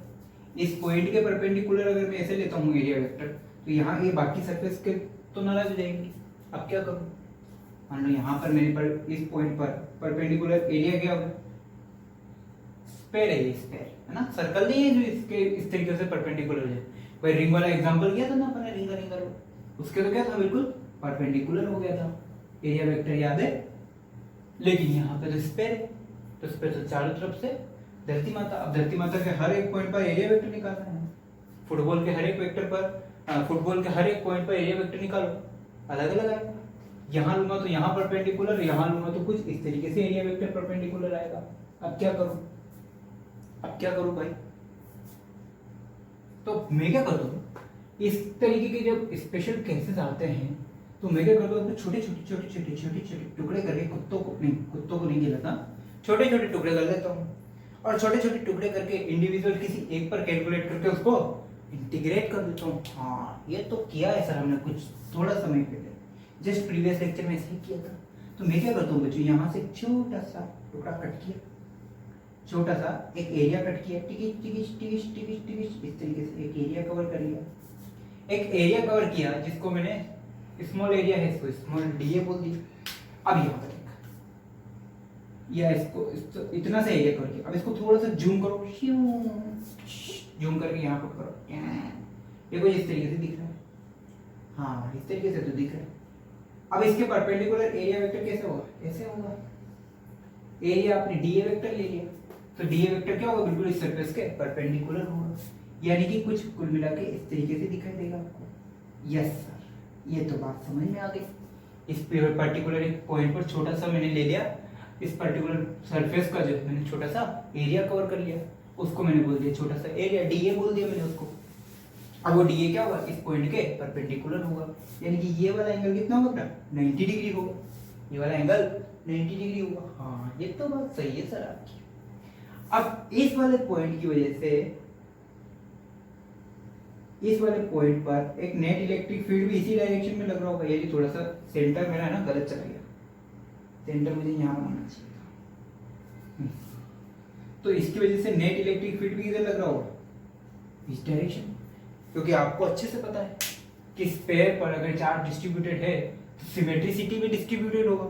[SPEAKER 1] इस पॉइंट के परपेंडिकुलर अगर मैं ऐसे लेता हूँ एरिया वेक्टर, तो यहाँ ये बाकी सरफेस के तो नाराज हो जाएंगी। अब क्या करूँ, मान लो यहाँ पर मेरे पर इस पॉइंट पर परपेंडिकुलर एरिया क्या होगा, स्क्वायर है, ये स्क्वायर है ना, सर्कल नहीं है जो इसके इस तरीके से परपेंडिकुलर हो जाए। भाई रिंग वाला एग्जांपल किया था ना अपने, रिंग उसके तो क्या था, बिल्कुल परपेंडिकुलर हो गया था, एरिया वेक्टर याद है। लेकिन यहाँ पे तो स्क्वायर है, तो स्क्वायर तो चारों तरफ से धरती माता। अब धरती माता के हर एक पॉइंट पर एरिया वेक्टर निकालना है। फुटबॉल के हर एक वेक्टर पर, फुटबॉल के हर एक पॉइंट पर एरिया वेक्टर निकालो, अलग अलग आएगा। यहाँ लूंगा तो यहाँ परपेंडिकुलर, यहाँ लूंगा तो कुछ इस तरीके से एरिया वेक्टर परपेंडिकुलर आएगा। अब क्या करूं, अब क्या करूं भाई, तो मैं क्या करता हूँ, इस तरीके के जब स्पेशल केसेस आते हैं तो मैं क्या करता हूँ, छोटे छोटे टुकड़े करके कुत्तों को नहीं गिलाता, छोटे छोटे टुकड़े कर लेता हूँ, और छोटे छोटे टुकड़े करके इंडिविजुअल किसी एक पर कैलकुलेट करके उसको इंटीग्रेट कर देता हूँ। हाँ ये तो किया है सर हमने कुछ थोड़ा समय पहले, जस्ट प्रीवियस लेक्चर में ऐसे ही किया था। तो मैं क्या करता हूँ बच्चों, यहाँ से एक छोटा सा टुकड़ा कट किया, छोटा सा एक एरिया कट किया, टिकिश इस तरीके से एक एरिया कवर कर लिया, एक एरिया कवर किया जिसको मैंने स्मॉल एरिया है, इसको स्मॉल डीए बोल दिया। अब यहाँ पर या इसको इतना सा एरिया कवर किया। अब इसको थोड़ा सा जूम करो, जूम करके यहाँ पर करो, ये कुछ इस तरीके से दिख रहा है, हाँ इस तरीके से तो दिख रहा है। अब इसके परपेंडिकुलर एरिया वेक्टर कैसे होगा, ऐसे होगा। एरिया आपने डीए वेक्टर ले लिया, तो डीए वेक्टर क्या होगा, बिल्कुल इस सरफेस के परपेंडिकुलर होगा, यानी कि कुछ कुल मिला के इस तरीके से दिखाई देगा आपको। यस सर, ये तो बात समझ में आ गई। इस पर्टिकुलर एक पॉइंट पर छोटा सा मैंने ले लिया, इस पर्टिकुलर सरफेस का जो मैंने छोटा सा एरिया कवर कर लिया, उसको मैंने बोल दिया छोटा सा एरिया, डीए बोल दिया मैंने उसको। अब वो डीए क्या होगा, इस पॉइंट के परपेंडिकुलर होगा, यानी कि ये वाला एंगल कितना होगा बेटा, 90 डिग्री होगा, ये वाला एंगल 90 डिग्री होगा। हाँ ये तो बात सही है सर आपकी। अब इस वाले पॉइंट की वजह से इस वाले पॉइंट पर एक नेट इलेक्ट्रिक फील्ड भी इसी डायरेक्शन में लग रहा होगा, यानी थोड़ा सा सेंटर मेरा है ना गलत चला गया, सेंटर मुझे यहाँ बनाना चाहिए था। तो इसकी वजह से नेट इलेक्ट्रिक फील्ड भी इधर लग रहा होगा, इस डायरेक्शन, क्योंकि आपको अच्छे से पता है कि स्फीयर पर अगर चार्ज डिस्ट्रीब्यूटेड है तो सिमेट्रिसिटी में डिस्ट्रीब्यूटेड होगा।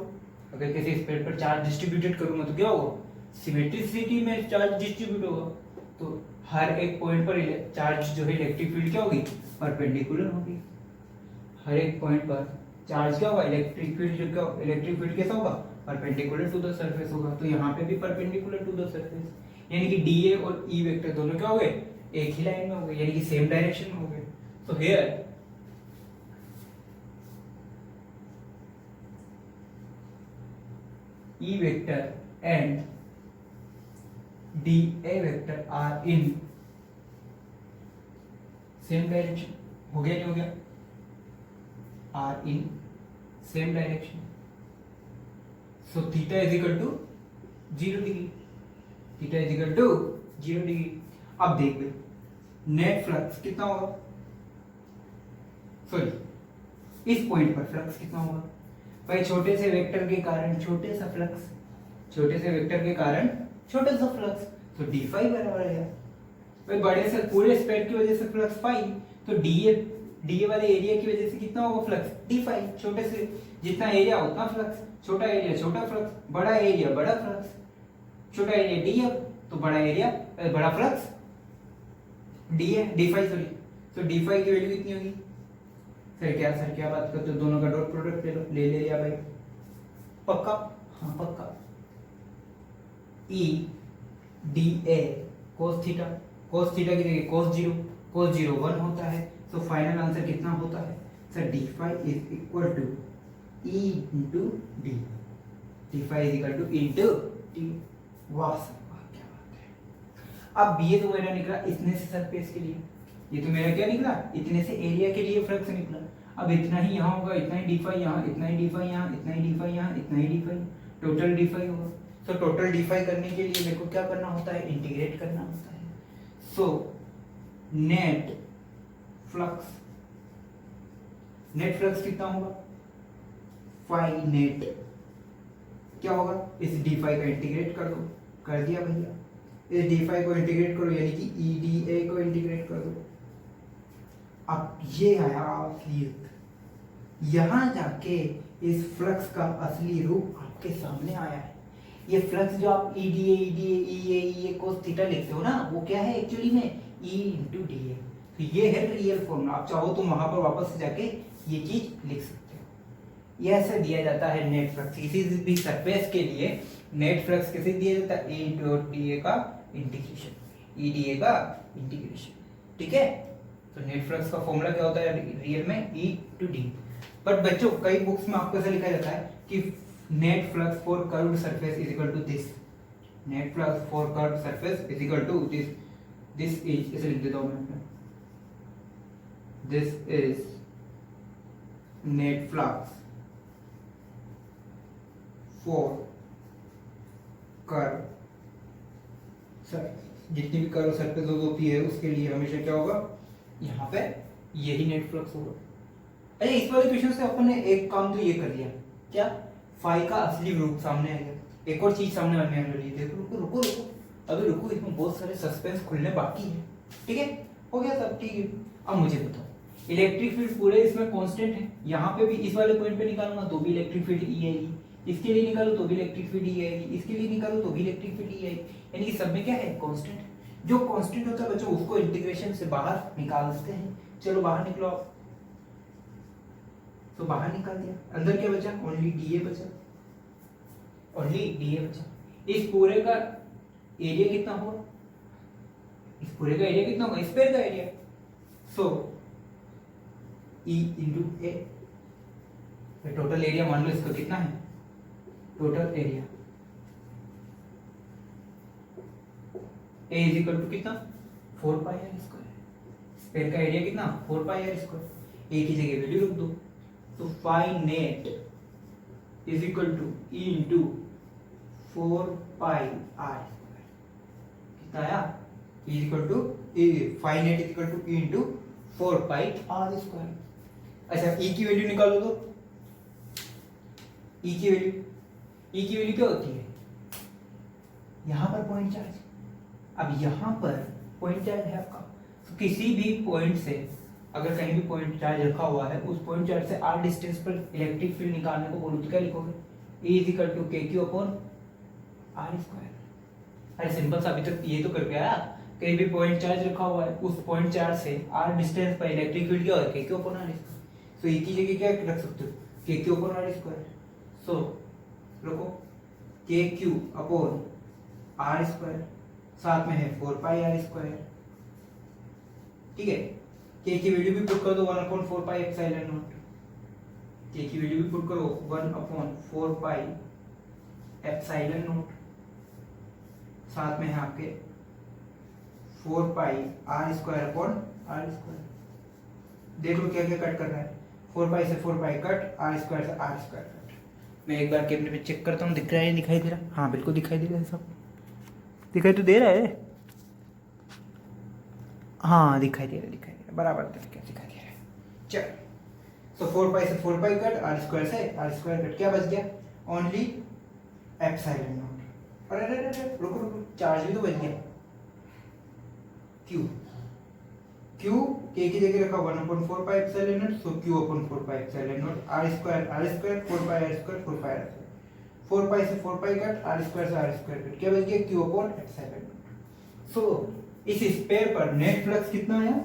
[SPEAKER 1] अगर किसी स्फीयर पर चार्ज डिस्ट्रीब्यूटेड करूंगा तो क्या होगा, सिमेट्रिसिटी में चार्ज डिस्ट्रीब्यूट होगा। तो हर एक पॉइंट पर चार्ज जो है इलेक्ट्रिक फील्ड क्या होगी, परपेंडिकुलर होगी। हर एक पॉइंट पर चार्ज क्या होगा, इलेक्ट्रिक फील्ड कैसा होगा, परपेंडिकुलर टू द सरफेस होगा। तो यहाँ पे भी परपेंडिकुलर टू द सरफेस, यानी कि डीए और ई वेक्टर दोनों क्या हो गए, एक ही लाइन में हो गए, यानी कि सेम डायरेक्शन में हो गए। तो here E vector and dA vector are in same direction, हो गया नहीं हो गया, are in same direction, so theta is equal to 0 degree, theta is equal to 0 degree. अब देख भाई नेट फ्लक्स कितना होगा, सॉरी इस पॉइंट पर फ्लक्स कितना होगा भाई, छोटे से वेक्टर के कारण छोटे सा फ्लक्स, छोटे से वेक्टर के कारण छोटा सा फ्लक्स, तो d फाई बराबर है भाई बड़े से पूरे स्पेयर की वजह से फ्लक्स फाई, तो डीए वाले एरिया की वजह से कितना होगा फ्लक्स, d फाई। छोटे से जितना एरिया उतना फ्लक्स, छोटा एरिया छोटा फ्लक्स, बड़ा एरिया बड़ा फ्लक्स, छोटा एरिया df तो बड़ा एरिया बड़ा फ्लक्स d फाई, सॉरी तो d फाई की वैल्यू कितनी होगी सर क्या बात करते हो, दोनों का डॉट प्रोडक्ट ले लो, ले लिया भाई, पक्का, हाँ पक्का। E dA cos थीटा की जगह cos 0 1 होता है, तो फाइनल आंसर कितना होता है sir d phi is equal to e into d, d phi is equal to e into d. वाह सर वाह, क्या बात है। अब ये तो मेरा निकला इतने से सरफेस के लिए, ये तो मेरा क्या निकला, इतने से एरिया के लिए फ्लक्स निकला। अब इतना ही यहाँ होगा, इतना ही डी फाई यहाँ, इतना ही डी फाई यहाँ, इतना ही डी फाई यहाँ, इतना ही D phi, total D phi होगा। सो टोटल डी फाई करने के लिए मेरे को क्या करना होता है, इंटीग्रेट करना होता है। So net flux, net flux कितना होगा, फाई नेट क्या होगा, इस डी फाई का इंटीग्रेट कर दो, कर दिया भैया। इस डी फाई को इंटीग्रेट करो यानी कि ई डी ए को इंटीग्रेट कर दो। अब ये आया असलियत, यहां जाके इस फ्लक्स का असली रूप आपके सामने आया है। ये फ्लक्स जो आप E D A cos theta लिखते हो ना, वो क्या है एक्चुअली में ई इंटू डी ए। तो ये है रियल फॉर्मूला, आप चाहो तो वहां पर वापस से जाके ये चीज लिख सकते हो। ये ऐसे दिया जाता है नेट फ्लक्स, किसी भी सरफेस के लिए नेट फ्लक्स कैसे दिया जाता है, ए इंटू डी ए का इंटीग्रेशन, ई डी ए का इंटीग्रेशन, ठीक है। तो नेट फ्लक्स का फॉर्मूला क्या होता है रियल में, ई टू डी। बट बच्चों कई बुक्स में आपको ऐसा लिखा जाता है कि net flux for curved surface is equal to this, net flux for curved surface is equal to this, this is, इसे लिख देता हूं मैं, this is net flux for curve surface. जितनी भी कर्व सरफेस होती है उसके लिए हमेशा क्या होगा, यहाँ पे यही नेट फ्लक्स होगा। अरे इस वाले क्वेश्चन से अपन ने एक काम तो ये कर लिया, क्या, फाई का असली रूप सामने आ गया। एक और चीज सामने आने वाली है, देखो रुको रुको रुको, अभी रुको, इसमें बहुत सारे सस्पेंस खुलने बाकी है, ठीक है, हो गया सब ठीक है। अब मुझे बताओ, इलेक्ट्रिक फील्ड पूरे इसमें कांस्टेंट है, यहाँ पे भी इस वाले पॉइंट पे निकालूंगा तो भी इलेक्ट्रिक फील्ड ई आएगी, इसके लिए निकालो तो भी इलेक्ट्रिक फील्ड ई आएगी, इसके लिए निकालो तो भी इलेक्ट्रिक फील्ड ई आएगी, यानी कि सब में क्या है, कांस्टेंट। जो कांस्टेंट होता है बच्चों उसको इंटीग्रेशन से बाहर निकाल सकते हैं। चलो बाहर निकलो आप, तो बाहर निकाल दिया, अंदर क्या बचा, ओनली डीए बचा, ओनली डीए बचा। इस पूरे का एरिया कितना होगा, इस पूरे का एरिया कितना होगा, स्फीयर का area. So e into a, total area मान लो इसका कितना है, total area a is equal to कितना, 4 पाई आर स्क्वायर, स्फीयर का एरिया कितना, 4 पाई आर स्क्वायर, ए की जगह वैल्यू रख दो। तो phi net is equal to e into 4 pi r square, कितना आया, e is equal to phi net is equal to e into 4 pi r square. अच्छा ई की वैल्यू निकालो तो, ई की वैल्यू क्या होती है, यहां पर पॉइंट चार्ज, अब यहां पर पॉइंट चार्ज है आपका, तो किसी भी पॉइंट से अगर कहीं भी पॉइंट चार्ज रखा हुआ है, उस पॉइंट चार्ज से r डिस्टेंस पर इलेक्ट्रिक फील्ड निकालने को बोलो तो क्या लिखोगे, E इज इक्वल टू के क्यू अपॉन आर स्क्वायर। अरे सिंपल सा, अभी तक ये तो कर गया, कहीं भी पॉइंट चार्ज रखा हुआ है, उस पॉइंट चार्ज से r डिस्टेंस पर इलेक्ट्रिक फील्ड क्या होगा, k q upon r square. So E की जगह क्या रख सकते हो, k q upon r square. So रखो k q upon r square, साथ में है 4 पाई आर स्क्वायर, ठीक है। के की वैल्यू भी पुट कर दो 1/4 पाई एप्सिलॉन नॉट, के की वैल्यू भी पुट करो 1/4 पाई एप्सिलॉन नॉट, साथ में है आपके 4 pi r square upon r square. देख लो क्या क्या कट कर रहा है, 4 पाई से 4 पाई कट, आर स्क्वायर से आर स्क्वायर कट। मैं एक बार कैमरे पे चेक करता हूँ, दिख रहा है, दिखाई दे रहा, हाँ बिल्कुल दिखाई दे रहा है, सब दिखाई तो दे रहा है, हाँ दिखाई दे रहा है, बराबर तरीके से दिखाई दे रहा है। चल सो 4 पाई से 4 पाई कट, आर स्क्वायर से आर स्क्वायर कट, क्या बच गया, ओनली एप्सिलॉन नॉट। अरे अरे अरे रुको रुको, चार्ज भी तो बच गया, क्यू, क्यू के की जगह रखा 1/4 pi epsilon naught, so q upon 4 pi epsilon naught, r square 4 pi r square 4 pi r square, 4 pi से 4 पाई कट, आर स्क्वायर से आर स्क्वायर कट, क्या बच गया, q upon epsilon naught. So इस स्फीयर पर net flux कितना आया,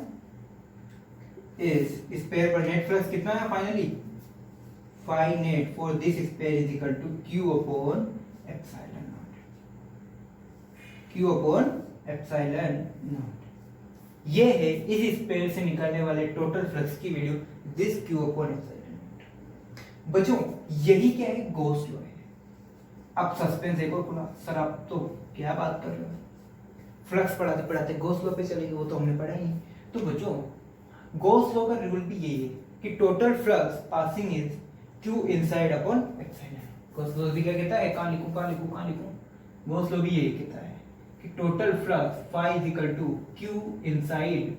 [SPEAKER 1] इस स्फीयर पर नेट फ्लक्स कितना है finally, phi net for this sphere is equal to q upon epsilon naught, q upon epsilon naught. ये है इस स्पेयर से निकलने वाले टोटल फ्लक्स की value this Q upon epsilon naught. बच्चों यही क्या है, गॉस लॉ है। अब सस्पेंस एक और खुला, सर आप तो क्या बात कर रहे हो, फ्लक्स पढ़ाते पढ़ाते गॉस लॉ पे चलेंगे, वो तो हमने पढ़ा ही। तो बच्चों गॉस लॉ का रूल भी यही है कि total flux passing is Q inside upon Exide. Gauss law भी क्या कहता है, कहां लिखूं, गॉस लॉ भी यही कहता है कि total flux phi is equal to Q inside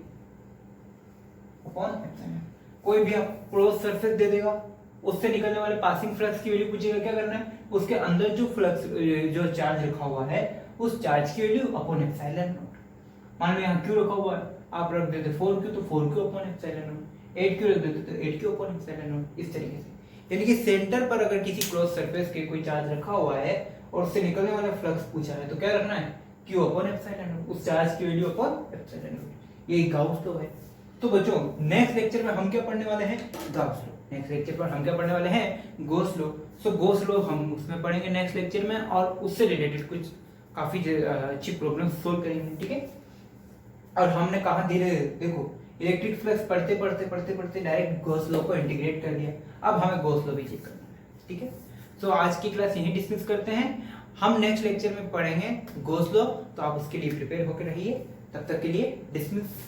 [SPEAKER 1] upon एक्साइड। कोई भी आप क्लोज सरफेस दे देगा, उससे निकलने वाले पासिंग फ्लक्स की वैल्यू पूछेगा, क्या करना है, उसके अंदर जो फ्लक्स जो चार्ज रखा हुआ है उस चार्ज की वैल्यू अपॉन एप्सिलॉन नॉट। मान लो यहाँ Q रखा हुआ है, आप रख देते 4Q तो 4Q upon epsilon not, 8Q रख देते तो 8Q अपॉन एप्सिलॉन नॉट। इस तरीके से यानी कि सेंटर पर अगर किसी क्लोज सरफेस के कोई चार्ज रखा हुआ है और उससे निकलने वाला फ्लक्स पूछा है तो क्या रखना है, Q अपॉन एप्सिलॉन नॉट, उस चार्ज की वैल्यू अपॉन एप्सिलॉन नॉट। ये गाउस लॉ है। तो बच्चों नेक्स्ट लेक्चर में हम क्या पढ़ने वाले हैं, गाउस लॉ। नेक्स्ट लेक्चर पर हम क्या पढ़ने वाले हैं, गॉस लॉ। सो गॉस लॉ हम उसमें पढ़ेंगे नेक्स्ट लेक्चर में, और उससे रिलेटेड कुछ काफी अच्छी प्रॉब्लम सोल्व करेंगे, ठीक है। और हमने कहा धीरे देखो इलेक्ट्रिक फ्लक्स पढ़ते डायरेक्ट गॉस लॉ को इंटीग्रेट कर दिया। अब हमें गॉस लॉ भी चेक करना है, ठीक है। सो आज की क्लास यहीं डिस्कस करते हैं, हम नेक्स्ट लेक्चर में पढ़ेंगे गॉस लॉ। तो आप उसके लिए प्रिपेयर होकर रहिए, तब तक के लिए डिसमिस।